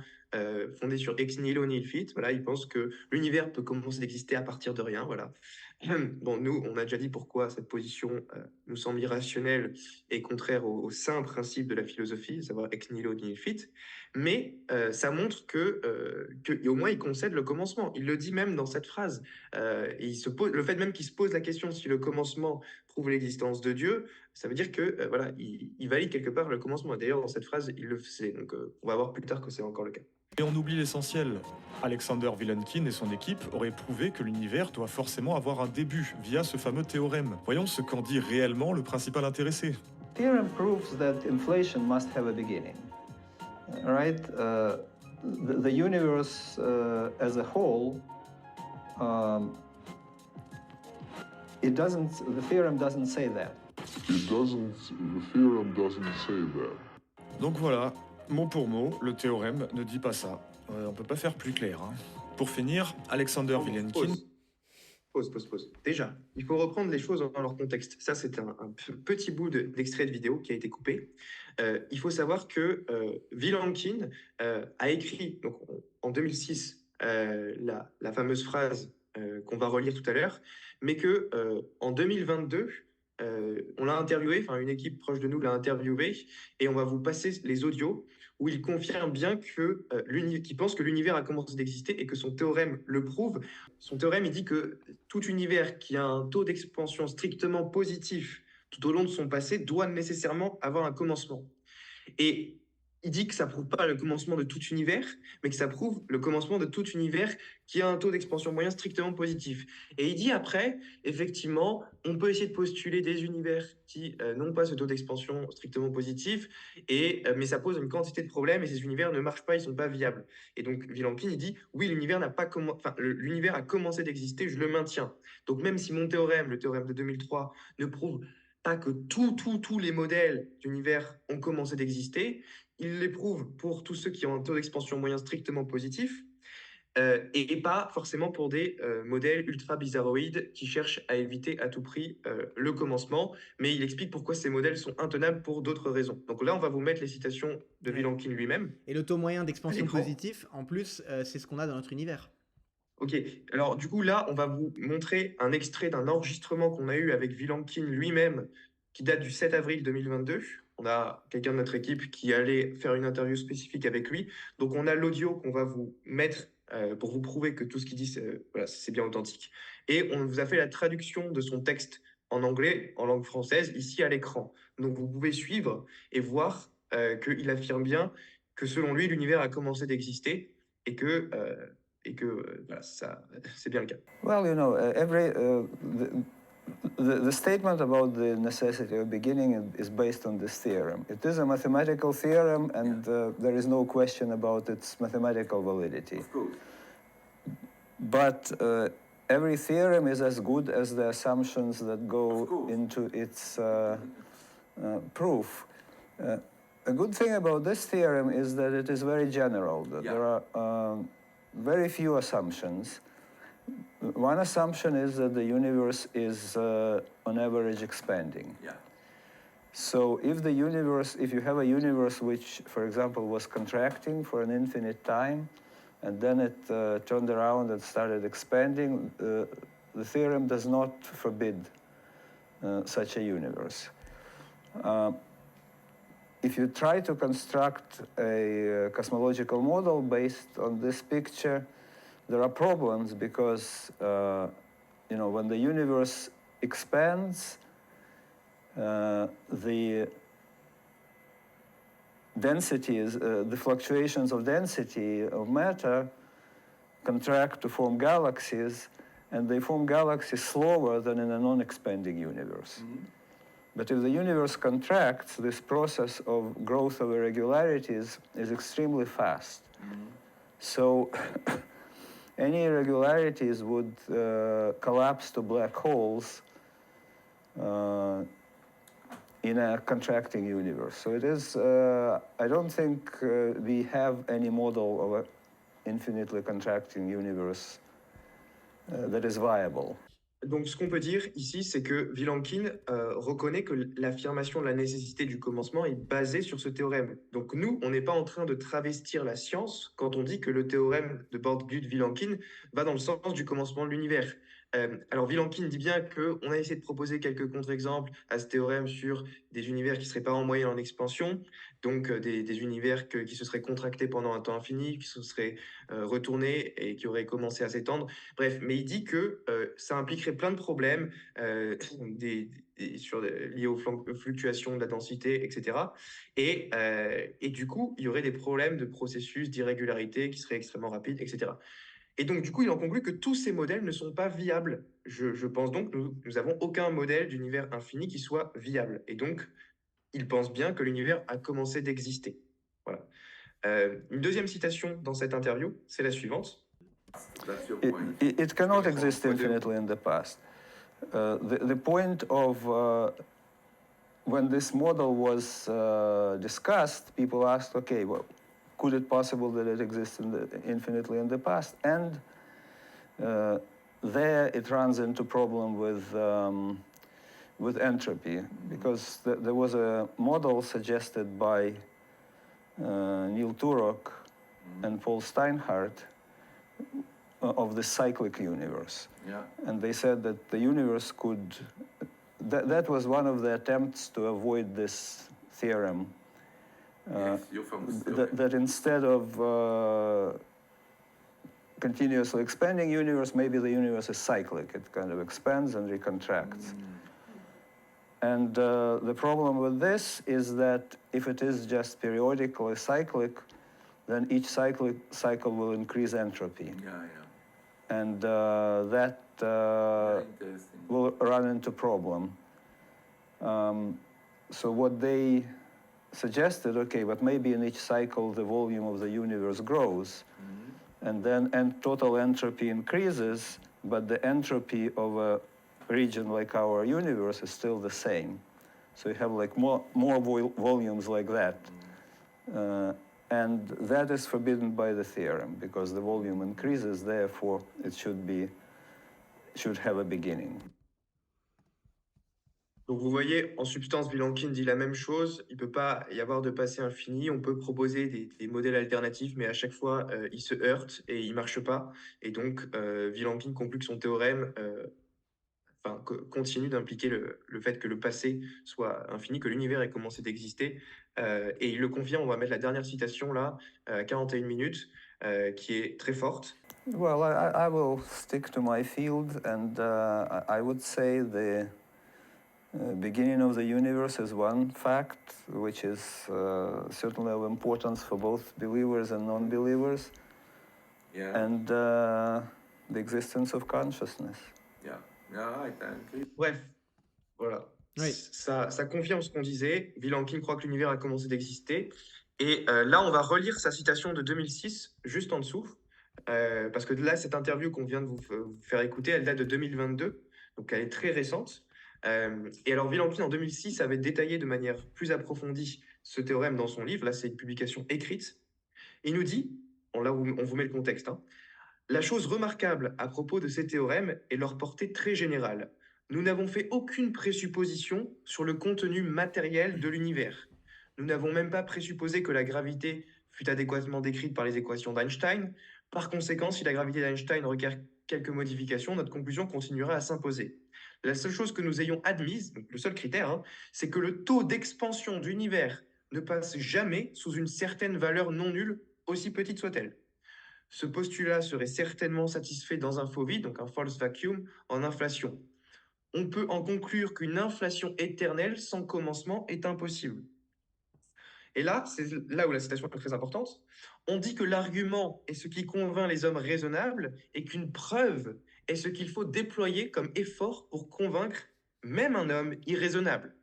fondé sur ex nihilo nihil fit. Voilà, il pense que l'univers peut commencer d'exister à partir de rien. Voilà. Bon, nous, on a déjà dit pourquoi cette position nous semble irrationnelle et contraire au saint principe de la philosophie, à savoir ex nihilo nihil fit. Mais ça montre que au moins il concède le commencement. Il le dit même dans cette phrase. Et le fait même qu'il se pose la question si le commencement prouve l'existence de Dieu, ça veut dire que voilà, il valide quelque part le commencement. D'ailleurs, dans cette phrase, il le faisait. Donc, on va voir plus tard que c'est encore le cas. Et on oublie l'essentiel. Alexander Vilenkin et son équipe auraient prouvé que l'univers doit forcément avoir un début via ce fameux théorème. Voyons ce qu'en dit réellement le principal intéressé. Theorem proves that inflation must have a beginning, right? The universe as a whole, the theorem doesn't say that. The theorem doesn't say that. Donc voilà, mot pour mot, le théorème ne dit pas ça. On peut pas faire plus clair. Hein. Pour finir, Alexander Vilenkin... Pause. Déjà, il faut reprendre les choses dans leur contexte. Ça, c'est un petit bout d'extrait de vidéo qui a été coupé. Il faut savoir que Vilenkin a écrit donc, en 2006 la fameuse phrase qu'on va relire tout à l'heure, mais que en 2022, on l'a interviewé, enfin une équipe proche de nous l'a interviewé, et on va vous passer les audios où il confirme bien que qu'il pense que l'univers a commencé d'exister et que son théorème le prouve. Son théorème, il dit que tout univers qui a un taux d'expansion strictement positif tout au long de son passé doit nécessairement avoir un commencement. Et il dit que ça prouve pas le commencement de tout univers, mais que ça prouve le commencement de tout univers qui a un taux d'expansion moyen strictement positif. Et il dit après, effectivement, on peut essayer de postuler des univers qui n'ont pas ce taux d'expansion strictement positif, mais ça pose une quantité de problèmes et ces univers ne marchent pas, ils sont pas viables. Et donc Vilenkin, il dit, oui, l'univers l'univers a commencé d'exister, je le maintiens. Donc même si mon théorème, le théorème de 2003, ne prouve pas que tous les modèles d'univers ont commencé d'exister, il les prouve pour tous ceux qui ont un taux d'expansion moyen strictement positif, et pas forcément pour des modèles ultra bizarroïdes qui cherchent à éviter à tout prix le commencement, mais il explique pourquoi ces modèles sont intenables pour d'autres raisons. Donc là, on va vous mettre les citations de Vilenkin lui-même. Et le taux moyen d'expansion positif, en plus, c'est ce qu'on a dans notre univers. Ok, alors du coup là, on va vous montrer un extrait d'un enregistrement qu'on a eu avec Vilenkin lui-même, qui date du 7 avril 2022. On a quelqu'un de notre équipe qui allait faire une interview spécifique avec lui. Donc on a l'audio qu'on va vous mettre pour vous prouver que tout ce qu'il dit, c'est bien authentique. Et on vous a fait la traduction de son texte en anglais, en langue française, ici à l'écran. Donc vous pouvez suivre et voir qu'il affirme bien que selon lui, l'univers a commencé d'exister et que voilà, ça, c'est bien le cas. Well, you know, the statement about the necessity of beginning is based on this theorem. It is a mathematical theorem, and there is no question about its mathematical validity. Of course. But every theorem is as good as the assumptions that go into its proof. A good thing about this theorem is that it is very general, that there are very few assumptions. One assumption is that the universe is on average expanding. Yeah. So if you have a universe which, for example, was contracting for an infinite time, and then it turned around and started expanding, the theorem does not forbid such a universe. If you try to construct a cosmological model based on this picture, there are problems because, when the universe expands, the densities, the fluctuations of density of matter contract to form galaxies, and they form galaxies slower than in a non-expanding universe. Mm-hmm. But if the universe contracts, this process of growth of irregularities is extremely fast. Mm-hmm. So any irregularities would collapse to black holes in a contracting universe. So it is, I don't think we have any model of an infinitely contracting universe that is viable. Donc, ce qu'on peut dire ici, c'est que Vilenkin reconnaît que l'affirmation de la nécessité du commencement est basée sur ce théorème. Donc, nous, on n'est pas en train de travestir la science quand on dit que le théorème de Borde-Gut-Vilenkin va dans le sens du commencement de l'univers. Alors, Vilenkin dit bien qu'on a essayé de proposer quelques contre-exemples à ce théorème sur des univers qui ne seraient pas en moyenne en expansion, donc des univers qui se seraient contractés pendant un temps infini, qui se seraient retournés et qui auraient commencé à s'étendre. Bref, mais il dit que ça impliquerait plein de problèmes liés aux fluctuations de la densité, etc. Et du coup, il y aurait des problèmes de processus, d'irrégularité qui seraient extrêmement rapides, etc. Et donc, du coup, il en conclut que tous ces modèles ne sont pas viables. Je pense donc que nous n'avons aucun modèle d'univers infini qui soit viable. Et donc, il pense bien que l'univers a commencé d'exister. Voilà. Une deuxième citation dans cette interview, c'est la suivante. It cannot exist infinitely in the past. The point of when this model was discussed, people asked, okay, well, could it possible that it exists infinitely in the past? And there it runs into problem with with entropy, because there was a model suggested by Neil Turok and Paul Steinhardt of the cyclic universe. Yeah. And they said that the universe could, that was one of the attempts to avoid this theorem. Yes, Youfang's theorem. That instead of continuously expanding universe, maybe the universe is cyclic. It kind of expands and recontracts. And the problem with this is that if it is just periodically cyclic, then each cycle will increase entropy. Yeah. And that Very interesting. will run into problem. So what they suggested, okay, but maybe in each cycle the volume of the universe grows, and then total entropy increases, but the entropy of a region like our universe is still the same. So you have like more volumes like that. And that is forbidden by the theorem, because the volume increases, therefore it should have a beginning. Donc vous voyez, en substance, Vilenkin dit la même chose. Il ne peut pas y avoir de passé infini. On peut proposer des modèles alternatifs, mais à chaque fois, ils se heurtent et ils ne marchent pas. Et donc, Vilenkin conclut que son théorème continue d'impliquer le fait que le passé soit infini, que l'univers ait commencé d'exister. Et il le confirme. On va mettre la dernière citation là, 41 minutes, qui est très forte. Well, I will stick to my field, and I would say the beginning of the universe is one fact, which is certainly of importance for both believers and non-believers, and the existence of consciousness. I agree. Bref, voilà. Oui. Ça confirme ce qu'on disait. Vilenkin croit que l'univers a commencé d'exister. Et là, on va relire sa citation de 2006, juste en dessous. Parce que là, cette interview qu'on vient de vous faire écouter, elle date de 2022. Donc, elle est très récente. Et alors, Vilenkin, en 2006, avait détaillé de manière plus approfondie ce théorème dans son livre. Là, c'est une publication écrite. Il nous dit, là où on vous met le contexte, la chose remarquable à propos de ces théorèmes est leur portée très générale. Nous n'avons fait aucune présupposition sur le contenu matériel de l'univers. Nous n'avons même pas présupposé que la gravité fût adéquatement décrite par les équations d'Einstein. Par conséquent, si la gravité d'Einstein requiert quelques modifications, notre conclusion continuera à s'imposer. La seule chose que nous ayons admise, donc le seul critère, c'est que le taux d'expansion de l'univers ne passe jamais sous une certaine valeur non nulle, aussi petite soit-elle. Ce postulat serait certainement satisfait dans un faux vide, donc un false vacuum, en inflation. On peut en conclure qu'une inflation éternelle sans commencement est impossible. Et là, c'est là où la citation est très importante. On dit que l'argument est ce qui convainc les hommes raisonnables et qu'une preuve est ce qu'il faut déployer comme effort pour convaincre même un homme irraisonnable.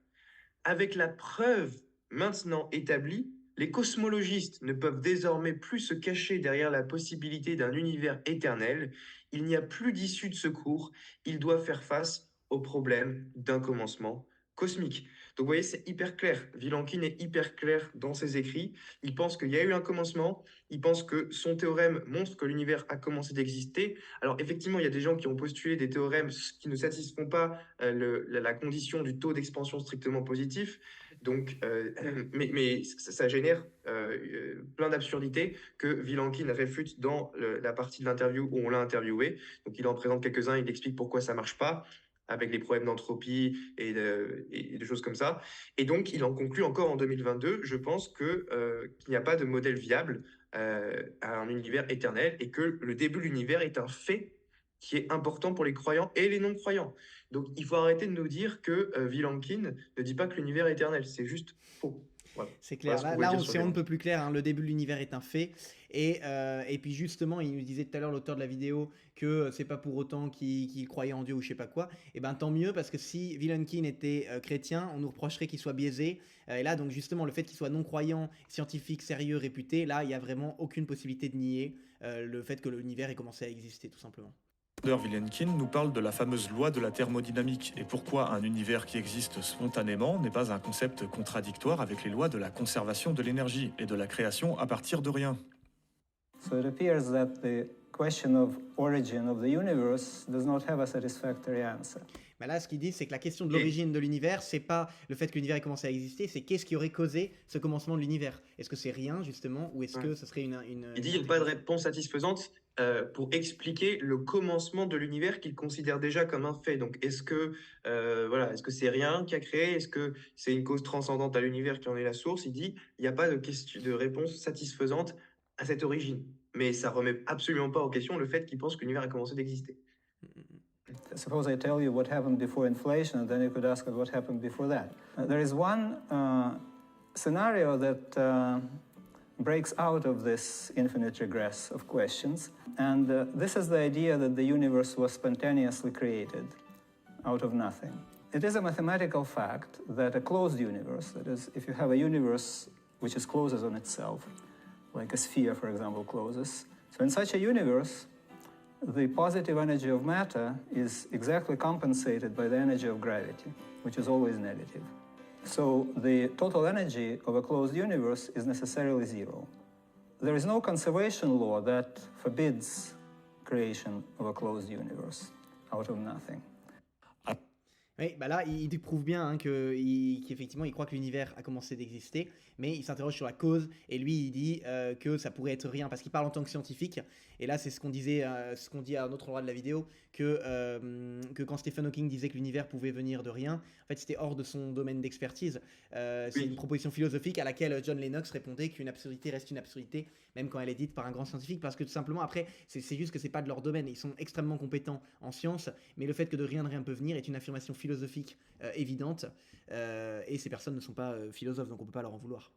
Avec la preuve maintenant établie, les cosmologistes ne peuvent désormais plus se cacher derrière la possibilité d'un univers éternel. Il n'y a plus d'issue de secours. Ils doivent faire face au problème d'un commencement cosmique. Donc vous voyez, c'est hyper clair. Vilenkin est hyper clair dans ses écrits. Il pense qu'il y a eu un commencement. Il pense que son théorème montre que l'univers a commencé d'exister. Alors effectivement, il y a des gens qui ont postulé des théorèmes qui ne satisfont pas la condition du taux d'expansion strictement positif. Donc, mais ça génère plein d'absurdités que Vilenkin réfute dans la partie de l'interview où on l'a interviewé. Donc il en présente quelques-uns, il explique pourquoi ça ne marche pas, avec les problèmes d'entropie et des choses comme ça. Et donc, il en conclut encore en 2022, je pense qu'il n'y a pas de modèle viable à un univers éternel et que le début de l'univers est un fait qui est important pour les croyants et les non-croyants. Donc, il faut arrêter de nous dire que Vilenkin ne dit pas que l'univers est éternel. C'est juste faux. Voilà. C'est clair. Voilà Là, c'est on ne peut plus clair. Le début de l'univers est un fait. Et puis justement, il nous disait tout à l'heure, l'auteur de la vidéo, que c'est pas pour autant qu'il croyait en Dieu ou je sais pas quoi. Et ben tant mieux, parce que si Vilenkin était chrétien, on nous reprocherait qu'il soit biaisé. Et là, donc justement, le fait qu'il soit non-croyant, scientifique, sérieux, réputé, là, il y a vraiment aucune possibilité de nier le fait que l'univers ait commencé à exister, tout simplement. Vilenkin nous parle de la fameuse loi de la thermodynamique et pourquoi un univers qui existe spontanément n'est pas un concept contradictoire avec les lois de la conservation de l'énergie et de la création à partir de rien. So it appears that the question of origin of the universe does not have a satisfactory answer. Bah là, ce qu'ils disent, c'est que la question de l'origine de l'univers, c'est pas le fait que l'univers ait commencé à exister, c'est qu'est-ce qui aurait causé ce commencement de l'univers. Est-ce que c'est rien, justement, ou est-ce que ce serait une Il dit qu'il n'y a pas de réponse satisfaisante pour expliquer le commencement de l'univers qu'il considère déjà comme un fait. Donc, est-ce que est-ce que c'est rien qui a créé? Est-ce que c'est une cause transcendante à l'univers qui en est la source? Il dit il n'y a pas de réponse satisfaisante à cette origine. Mais ça remet absolument pas en question le fait qu'il pense que l'univers a commencé d'exister. Suppose I tell you what happened before inflation, and then you could ask what happened before that. There is one scenario that breaks out of this infinite regress of questions, and this is the idea that the universe was spontaneously created out of nothing. It is a mathematical fact that a closed universe, that is, if you have a universe which is closes on itself, like a sphere, for example, closes, so in such a universe, the positive energy of matter is exactly compensated by the energy of gravity, which is always negative. So the total energy of a closed universe is necessarily zero. There is no conservation law that forbids creation of a closed universe out of nothing. Oui, bah là, il prouve bien hein, qu'effectivement, il croit que l'univers a commencé d'exister, mais il s'interroge sur la cause, et lui, il dit que ça pourrait être rien, parce qu'il parle en tant que scientifique, et là, c'est ce qu'on disait, ce qu'on dit à un autre endroit de la vidéo, que quand Stephen Hawking disait que l'univers pouvait venir de rien, en fait, c'était hors de son domaine d'expertise. C'est une proposition philosophique à laquelle John Lennox répondait qu'une absurdité reste une absurdité, même quand elle est dite par un grand scientifique, parce que tout simplement, après, c'est juste que c'est pas de leur domaine, ils sont extrêmement compétents en sciences, mais le fait que de rien peut venir est une affirmation philosophique évidente, et ces personnes ne sont pas philosophes, donc on peut pas leur en vouloir.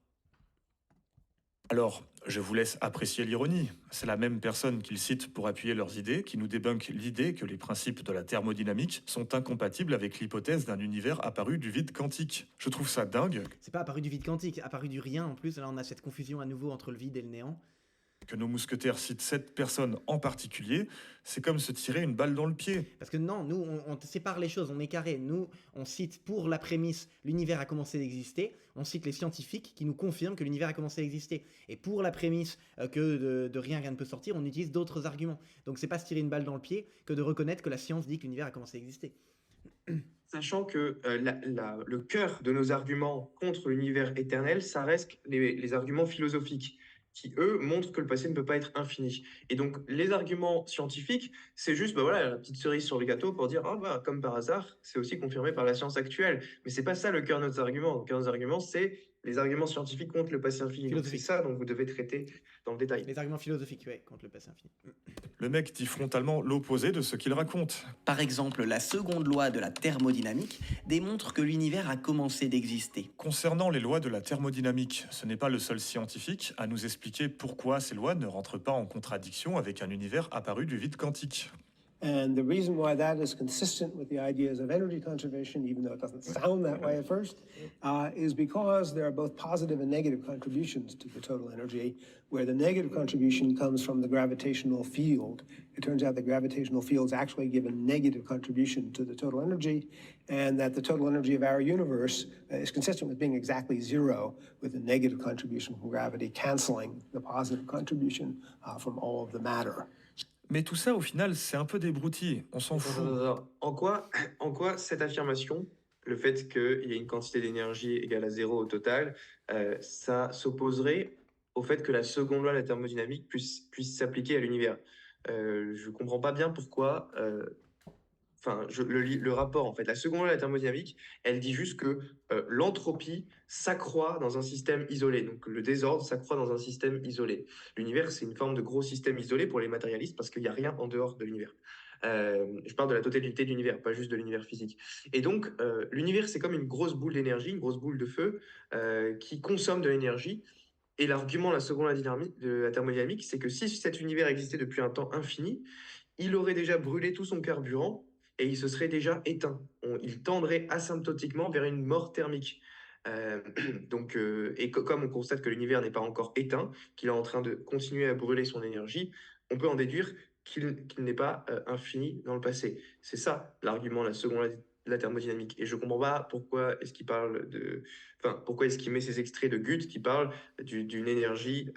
Alors, je vous laisse apprécier l'ironie. C'est la même personne qu'ils citent pour appuyer leurs idées qui nous débunk l'idée que les principes de la thermodynamique sont incompatibles avec l'hypothèse d'un univers apparu du vide quantique. Je trouve ça dingue. C'est pas apparu du vide quantique, apparu du rien en plus. Là, on a cette confusion à nouveau entre le vide et le néant. Que nos mousquetaires citent cette personne en particulier, c'est comme se tirer une balle dans le pied. Parce que non, nous, on sépare les choses, on est carré. Nous, on cite pour la prémisse « l'univers a commencé d'exister », on cite les scientifiques qui nous confirment que l'univers a commencé d'exister. Et pour la prémisse que de rien ne peut sortir, on utilise d'autres arguments. Donc c'est pas se tirer une balle dans le pied que de reconnaître que la science dit que l'univers a commencé d'exister. Sachant que le cœur de nos arguments contre l'univers éternel, ça reste les arguments philosophiques, qui, eux, montrent que le passé ne peut pas être infini. Et donc, les arguments scientifiques, c'est juste la petite cerise sur le gâteau pour dire, comme par hasard, c'est aussi confirmé par la science actuelle. Mais c'est pas ça le cœur de nos arguments. Le cœur de nos arguments, c'est les arguments scientifiques contre le passé infini. Donc, c'est ça dont vous devez traiter dans le détail. Les arguments philosophiques, oui, contre le passé infini. Le mec dit frontalement l'opposé de ce qu'il raconte. Par exemple, la seconde loi de la thermodynamique démontre que l'univers a commencé d'exister. Concernant les lois de la thermodynamique, ce n'est pas le seul scientifique à nous expliquer pourquoi ces lois ne rentrent pas en contradiction avec un univers apparu du vide quantique. And the reason why that is consistent with the ideas of energy conservation, even though it doesn't sound that way at first, is because there are both positive and negative contributions to the total energy, where the negative contribution comes from the gravitational field. It turns out the gravitational fields actually give a negative contribution to the total energy, and that the total energy of our universe is consistent with being exactly zero, with a negative contribution from gravity canceling the positive contribution from all of the matter. Mais tout ça, au final, c'est un peu des broutilles. On s'en fout. En quoi cette affirmation, le fait qu'il y ait une quantité d'énergie égale à zéro au total, ça s'opposerait au fait que la seconde loi de la thermodynamique puisse s'appliquer à l'univers? Je ne comprends pas bien pourquoi... le rapport, en fait, la seconde loi de la thermodynamique, elle dit juste que l'entropie s'accroît dans un système isolé. Donc le désordre s'accroît dans un système isolé. L'univers, c'est une forme de gros système isolé pour les matérialistes parce qu'il n'y a rien en dehors de l'univers. Je parle de la totalité de l'univers, pas juste de l'univers physique. Et donc, l'univers, c'est comme une grosse boule d'énergie, une grosse boule de feu qui consomme de l'énergie. Et l'argument de la seconde loi de la thermodynamique, c'est que si cet univers existait depuis un temps infini, il aurait déjà brûlé tout son carburant et il se serait déjà éteint. Il tendrait asymptotiquement vers une mort thermique. Comme on constate que l'univers n'est pas encore éteint, qu'il est en train de continuer à brûler son énergie, on peut en déduire qu'il n'est pas infini dans le passé. C'est ça l'argument de la seconde loi de la thermodynamique. Et je ne comprends pas pourquoi est-ce qu'il met ces extraits de Goethe qui parlent d'une énergie...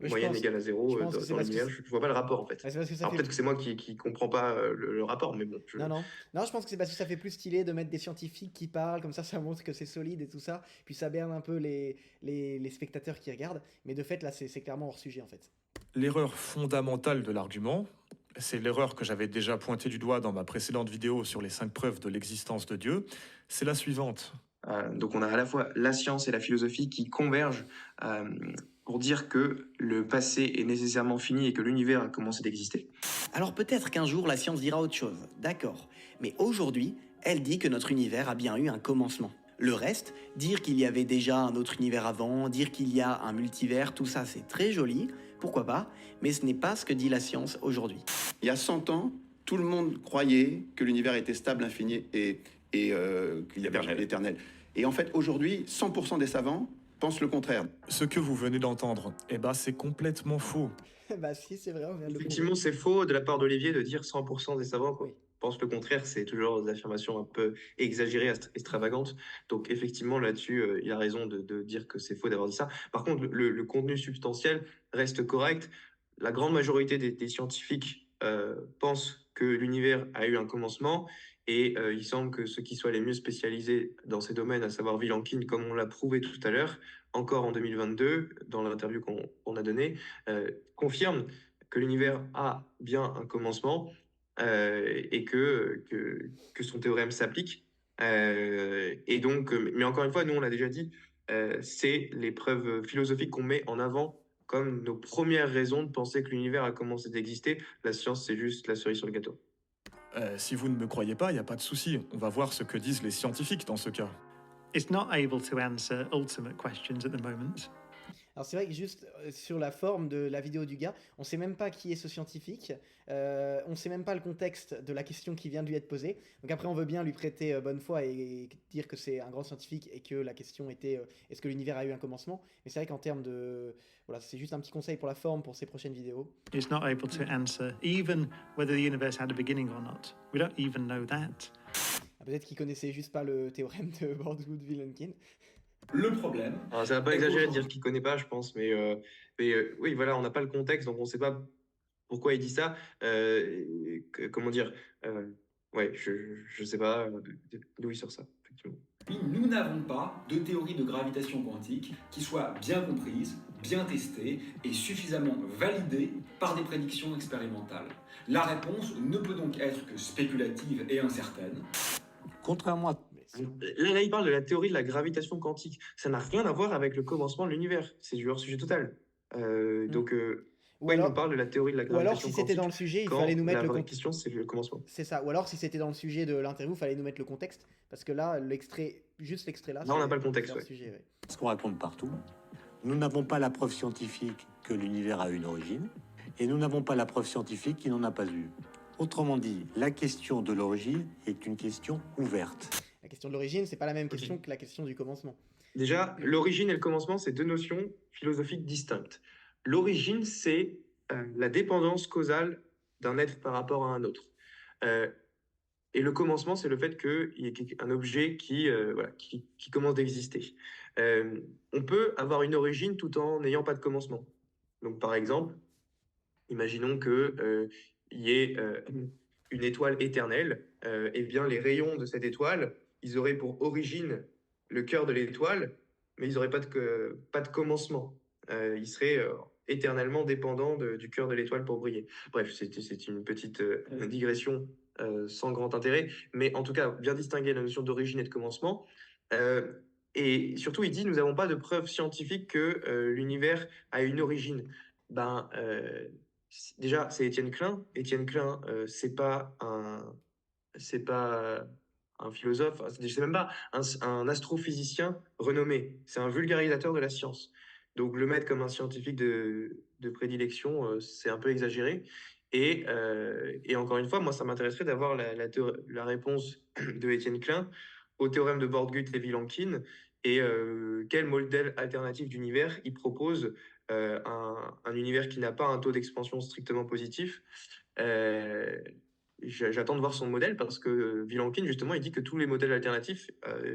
moyenne égale à 0 pense que c'est dans parce que l'univers. Je vois pas le rapport en fait. c'est parce que ça Alors fait peut-être que c'est moi qui comprends pas le rapport, mais bon. Non, je pense que c'est parce que ça fait plus stylé de mettre des scientifiques qui parlent, comme ça montre que c'est solide et tout ça, puis ça berne un peu les spectateurs qui regardent, mais de fait, là, c'est clairement hors sujet, en fait. L'erreur fondamentale de l'argument, c'est l'erreur que j'avais déjà pointée du doigt dans ma précédente vidéo sur les 5 preuves de l'existence de Dieu, c'est la suivante. Donc on a à la fois la science et la philosophie qui convergent pour dire que le passé est nécessairement fini et que l'univers a commencé d'exister. Alors peut-être qu'un jour la science dira autre chose, d'accord. Mais aujourd'hui, elle dit que notre univers a bien eu un commencement. Le reste, dire qu'il y avait déjà un autre univers avant, dire qu'il y a un multivers, tout ça c'est très joli, pourquoi pas, mais ce n'est pas ce que dit la science aujourd'hui. Il y a 100 ans, tout le monde croyait que l'univers était stable, infini et qu'il y avait l'éternel. Et en fait, aujourd'hui, 100% des savants pensent le contraire. Ce que vous venez d'entendre, c'est complètement faux. Bah si, c'est vrai, on vient de le Effectivement, c'est faux de la part d'Olivier de dire 100% des savants pensent le contraire. C'est toujours des affirmations un peu exagérées, extravagantes. Donc effectivement, là-dessus, il a raison de dire que c'est faux d'avoir dit ça. Par contre, le contenu substantiel reste correct. La grande majorité des scientifiques pensent que l'univers a eu un commencement. Et il semble que ceux qui soient les mieux spécialisés dans ces domaines, à savoir Vilenkin, comme on l'a prouvé tout à l'heure, encore en 2022, dans l'interview qu'on a donnée, confirment que l'univers a bien un commencement et que son théorème s'applique. Et donc, mais encore une fois, nous on l'a déjà dit, c'est les preuves philosophiques qu'on met en avant comme nos premières raisons de penser que l'univers a commencé d'exister. La science, c'est juste la cerise sur le gâteau. Si vous ne me croyez pas, il n'y a pas de souci. On va voir ce que disent les scientifiques dans ce cas. It's not able to answer ultimate questions at the moment. Alors c'est vrai que juste sur la forme de la vidéo du gars, on sait même pas qui est ce scientifique, on sait même pas le contexte de la question qui vient de lui être posée. Donc après on veut bien lui prêter bonne foi et dire que c'est un grand scientifique et que la question était est-ce que l'univers a eu un commencement. Mais c'est vrai qu'en termes de... Voilà, c'est juste un petit conseil pour la forme pour ses prochaines vidéos. It's not able to answer even whether the universe had a beginning or not. We don't even know that. Peut-être qu'il connaissait juste pas le théorème de Bordwood-Vilenkin. Le problème... Alors, ça va pas exagérer de dire qu'il connaît pas, je pense, mais oui, voilà, on n'a pas le contexte, donc on sait pas pourquoi il dit ça. Comment dire ouais, je sais pas d'où il sort ça, effectivement. Nous n'avons pas de théorie de gravitation quantique qui soit bien comprise, bien testée et suffisamment validée par des prédictions expérimentales. La réponse ne peut donc être que spéculative et incertaine. Contrairement à... Là, il parle de la théorie de la gravitation quantique. Ça n'a rien à voir avec le commencement de l'univers. C'est du hors-sujet total. Donc, Ou alors, on parle de la théorie de la ou gravitation alors si c'était dans le sujet, il fallait nous mettre la le vraie contexte. question, c'est le commencement. C'est ça. Ou alors si c'était dans le sujet de l'interview, il fallait nous mettre le contexte. Parce que là, l'extrait, juste l'extrait là... Là, on n'a pas le contexte, ouais. Sujet, ouais. Ce qu'on raconte partout, nous n'avons pas la preuve scientifique que l'univers a une origine, et nous n'avons pas la preuve scientifique qu'il n'en a pas eu. Autrement dit, la question de l'origine est une question ouverte. La question de l'origine, c'est pas la même question que la question du commencement. Déjà, l'origine et le commencement, c'est deux notions philosophiques distinctes. L'origine, c'est la dépendance causale d'un être par rapport à un autre. Et le commencement, c'est le fait qu'il y ait un objet qui commence d'exister. On peut avoir une origine tout en n'ayant pas de commencement. Donc, par exemple, imaginons qu'il y ait une étoile éternelle, et bien les rayons de cette étoile, ils auraient pour origine le cœur de l'étoile, mais ils n'auraient pas de commencement. Ils seraient éternellement dépendants du cœur de l'étoile pour briller. Bref, c'est une petite digression sans grand intérêt, mais en tout cas, bien distinguer la notion d'origine et de commencement. Et surtout, il dit, nous n'avons pas de preuves scientifiques que l'univers a une origine. Déjà, c'est Étienne Klein. Étienne Klein, c'est pas un philosophe, c'est même pas un astrophysicien renommé. C'est un vulgarisateur de la science. Donc, le mettre comme un scientifique de prédilection, c'est un peu exagéré. Et encore une fois, moi, ça m'intéresserait d'avoir la réponse de Étienne Klein au théorème de Bordgut et Vilenkin et quel modèle alternatif d'univers il propose, un univers qui n'a pas un taux d'expansion strictement positif. J'attends de voir son modèle parce que Vilenkin, justement, il dit que tous les modèles alternatifs,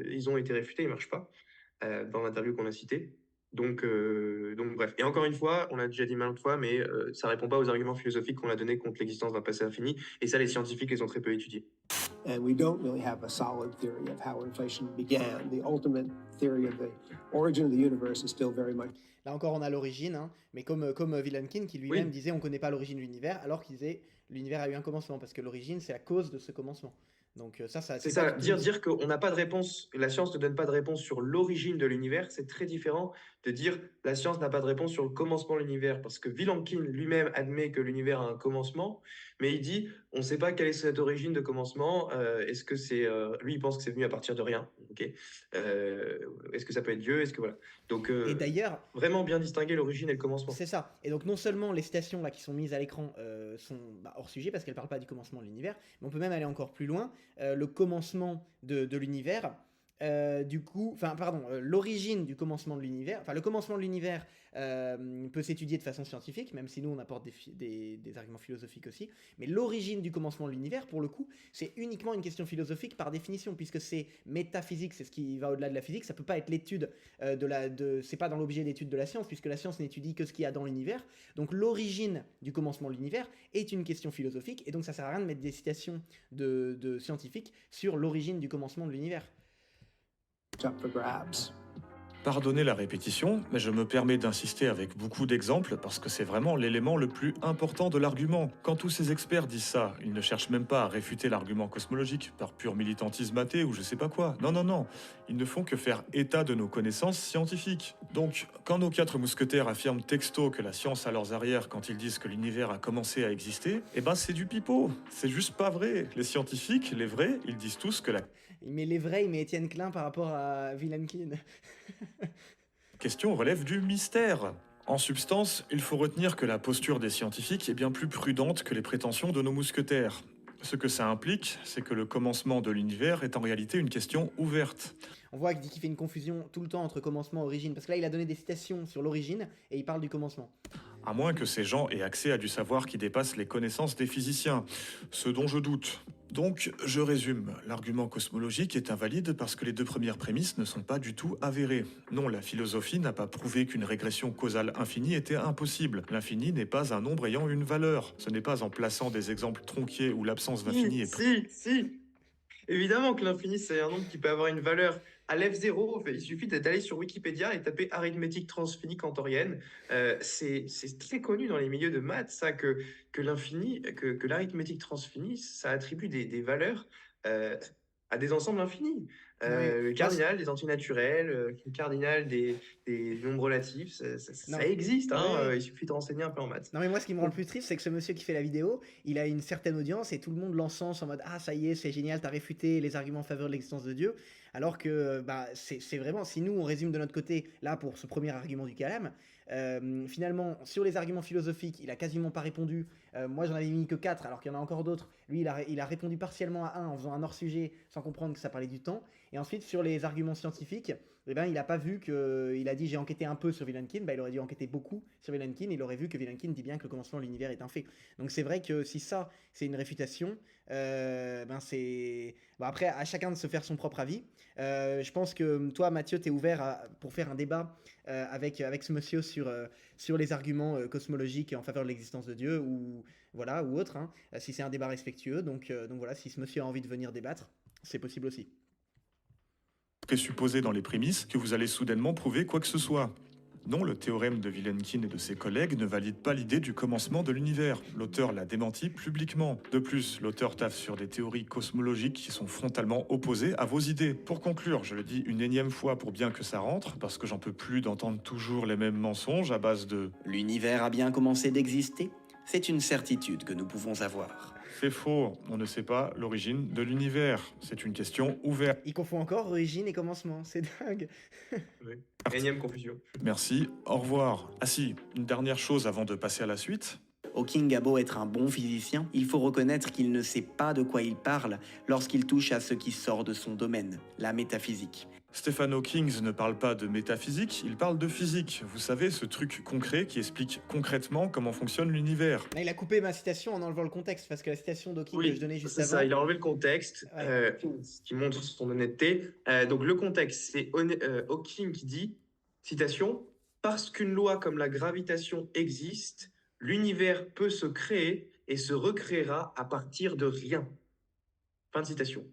ils ont été réfutés, ils ne marchent pas, dans l'interview qu'on a citée. Donc bref. Et encore une fois, on l'a déjà dit maintes fois, mais ça répond pas aux arguments philosophiques qu'on a donnés contre l'existence d'un passé infini. Et ça, les scientifiques les ont très peu étudiés. And we don't really have a solid theory of how inflation began. The ultimate theory of the origin of the universe is still very much. Là encore, on a l'origine, hein, mais comme Vilenkin qui lui-même disait on connaît pas l'origine de l'univers, alors qu'il disait l'univers a eu un commencement, parce que l'origine c'est la cause de ce commencement. Donc ça c'est ça. Dire qu'on n'a pas de réponse, la science ne donne pas de réponse sur l'origine de l'univers, c'est très différent de dire la science n'a pas de réponse sur le commencement de l'univers, parce que Vilenkin lui-même admet que l'univers a un commencement, mais il dit on ne sait pas quelle est cette origine de commencement. Est-ce que c'est lui il pense que c'est venu à partir de rien, ok. Est-ce que ça peut être Dieu, est-ce que voilà. Donc et d'ailleurs vraiment bien distinguer l'origine et le commencement. C'est ça. Et donc non seulement les citations là qui sont mises à l'écran sont hors sujet parce qu'elles parlent pas du commencement de l'univers, mais on peut même aller encore plus loin. Le commencement de l'univers. L'origine du commencement de l'univers, le commencement de l'univers peut s'étudier de façon scientifique, même si nous on apporte des arguments philosophiques aussi, mais l'origine du commencement de l'univers, pour le coup, c'est uniquement une question philosophique par définition, puisque c'est métaphysique, c'est ce qui va au-delà de la physique, ça peut pas être l'étude c'est pas dans l'objet d'étude de la science, puisque la science n'étudie que ce qu'il y a dans l'univers, donc l'origine du commencement de l'univers est une question philosophique, et donc ça sert à rien de mettre des citations de scientifiques sur l'origine du commencement de l'univers. Up for grabs. Pardonnez la répétition, mais je me permets d'insister avec beaucoup d'exemples parce que c'est vraiment l'élément le plus important de l'argument. Quand tous ces experts disent ça, ils ne cherchent même pas à réfuter l'argument cosmologique par pur militantisme athée ou je sais pas quoi. Non. Ils ne font que faire état de nos connaissances scientifiques. Donc, quand nos 4 mousquetaires affirment texto que la science a leurs arrières quand ils disent que l'univers a commencé à exister, eh ben c'est du pipeau. C'est juste pas vrai. Les scientifiques, les vrais, ils disent tous que la... Il met les vrais, il met Étienne Klein par rapport à Vilenkin. question relève du mystère. En substance, il faut retenir que la posture des scientifiques est bien plus prudente que les prétentions de nos mousquetaires. Ce que ça implique, c'est que le commencement de l'univers est en réalité une question ouverte. On voit qu'il fait une confusion tout le temps entre commencement et origine, parce que là il a donné des citations sur l'origine et il parle du commencement. À moins que ces gens aient accès à du savoir qui dépasse les connaissances des physiciens, ce dont je doute. Donc, je résume, l'argument cosmologique est invalide parce que les 2 premières prémices ne sont pas du tout avérées. Non, la philosophie n'a pas prouvé qu'une régression causale infinie était impossible. L'infini n'est pas un nombre ayant une valeur. Ce n'est pas en plaçant des exemples tronqués où l'absence d'infini est... Si. Évidemment que l'infini, c'est un nombre qui peut avoir une valeur. À l'F0, il suffit d'aller sur Wikipédia et taper arithmétique transfinie cantorienne. C'est très connu dans les milieux de maths, ça, que l'infini, que l'arithmétique transfinie, ça attribue des valeurs à des ensembles infinis. Le cardinal des antinaturels, le cardinal des nombres relatifs, ça existe, il suffit de renseigner un peu en maths. Non mais moi ce qui me rend le plus triste, c'est que ce monsieur qui fait la vidéo, il a une certaine audience et tout le monde l'encense en mode « Ah ça y est, c'est génial, t'as réfuté les arguments en faveur de l'existence de Dieu », alors que c'est vraiment, si nous on résume de notre côté, là pour ce premier argument du calame, finalement sur les arguments philosophiques, il a quasiment pas répondu. Moi j'en avais mis que 4 alors qu'il y en a encore d'autres. Lui il a répondu partiellement à un en faisant un hors-sujet sans comprendre que ça parlait du temps. Et ensuite sur les arguments scientifiques, il a pas vu que... Il a dit j'ai enquêté un peu sur Vilenkin, il aurait dû enquêter beaucoup sur Vilenkin, il aurait vu que Vilenkin dit bien que le commencement de l'univers est un fait. Donc c'est vrai que si ça c'est une réfutation, c'est... après à chacun de se faire son propre avis. Je pense que toi Mathieu t'es ouvert pour faire un débat avec ce monsieur sur les arguments cosmologiques en faveur de l'existence de Dieu ou autre, si c'est un débat respectueux. Donc voilà, si ce monsieur a envie de venir débattre, c'est possible aussi. Présupposé dans les prémices que vous allez soudainement prouver quoi que ce soit. Non, le théorème de Vilenkin et de ses collègues ne valide pas l'idée du commencement de l'univers. L'auteur l'a démenti publiquement. De plus, l'auteur taffe sur des théories cosmologiques qui sont frontalement opposées à vos idées. Pour conclure, je le dis une énième fois pour bien que ça rentre, parce que j'en peux plus d'entendre toujours les mêmes mensonges à base de « L'univers a bien commencé d'exister ». C'est une certitude que nous pouvons avoir. C'est faux, on ne sait pas l'origine de l'univers. C'est une question ouverte. Il confond encore origine et commencement, c'est dingue. Oui. Énième confusion. Merci, au revoir. Ah si, une dernière chose avant de passer à la suite. Hawking a beau être un bon physicien, il faut reconnaître qu'il ne sait pas de quoi il parle lorsqu'il touche à ce qui sort de son domaine, la métaphysique. Stephen Hawking ne parle pas de métaphysique, il parle de physique. Vous savez, ce truc concret qui explique concrètement comment fonctionne l'univers. Là, il a coupé ma citation en enlevant le contexte, parce que la citation d'Hawking que je donnais juste avant... C'est ça, il a enlevé le contexte, ce qui montre son honnêteté. Donc le contexte, c'est Hawking qui dit, citation, parce qu'une loi comme la gravitation existe, l'univers peut se créer et se recréera à partir de rien. Fin de citation.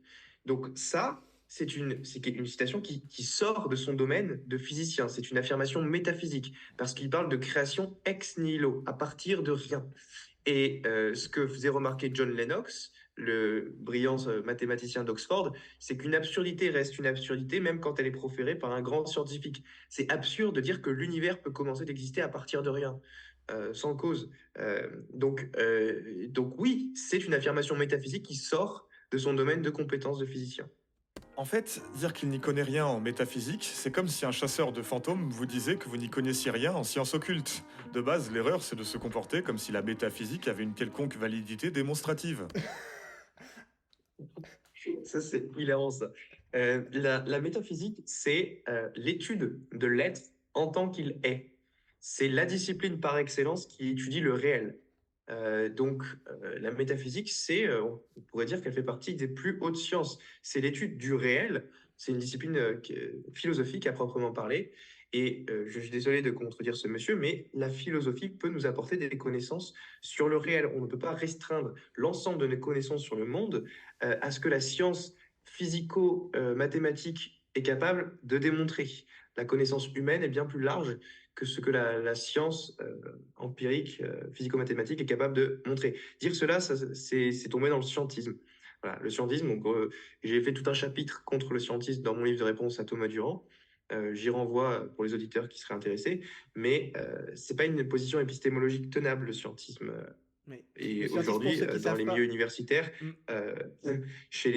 Donc ça, c'est une citation qui sort de son domaine de physicien. C'est une affirmation métaphysique, parce qu'il parle de création ex nihilo, à partir de rien. Et ce que faisait remarquer John Lennox, le brillant mathématicien d'Oxford, c'est qu'une absurdité reste une absurdité même quand elle est proférée par un grand scientifique. C'est absurde de dire que l'univers peut commencer d'exister à partir de rien, sans cause. Donc oui, c'est une affirmation métaphysique qui sort de son domaine de compétence de physicien. En fait, dire qu'il n'y connaît rien en métaphysique, c'est comme si un chasseur de fantômes vous disait que vous n'y connaissiez rien en sciences occultes. De base, l'erreur, c'est de se comporter comme si la métaphysique avait une quelconque validité démonstrative. Ça, c'est hilarant, ça. La métaphysique, c'est l'étude de l'être en tant qu'il est. C'est la discipline par excellence qui étudie le réel. Donc, la métaphysique, on pourrait dire qu'elle fait partie des plus hautes sciences. C'est l'étude du réel. C'est une discipline philosophique à proprement parler. Et je suis désolé de contredire ce monsieur, mais la philosophie peut nous apporter des connaissances sur le réel. On ne peut pas restreindre l'ensemble de nos connaissances sur le monde à ce que la science physico-mathématique est capable de démontrer. La connaissance humaine est bien plus large que ce que la science empirique, physico-mathématique est capable de montrer. Dire cela, c'est tomber dans le scientisme. Voilà, le scientisme, donc, j'ai fait tout un chapitre contre le scientisme dans mon livre de réponse à Thomas Durand. J'y renvoie pour les auditeurs qui seraient intéressés, mais c'est pas une position épistémologique tenable, le scientisme. Oui. Et Le aujourd'hui, scientisme, pour ceux qui dans savent les pas- milieux universitaires, même chez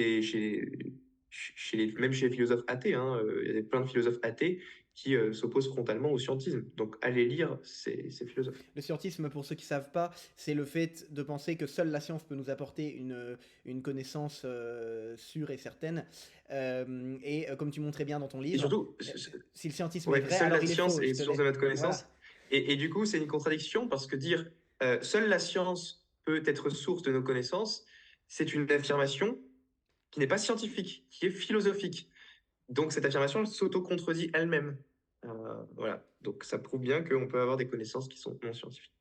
les philosophes athées, hein, il y a plein de philosophes athées qui s'opposent frontalement au scientisme. Donc, allez lire ces philosophes. Le scientisme, pour ceux qui ne savent pas, c'est le fait de penser que seule la science peut nous apporter une connaissance sûre et certaine. Comme tu montrais bien dans ton livre, Et surtout, si le scientisme ouais, est vrai, seule alors la il est science faux. est je te source l'ai- de notre connaissance. Voilà. Et du coup, c'est une contradiction parce que dire seule la science peut être source de nos connaissances, c'est une affirmation qui n'est pas scientifique, qui est philosophique. Donc cette affirmation elle s'auto-contredit elle-même. Voilà. Donc ça prouve bien qu'on peut avoir des connaissances qui sont non scientifiques.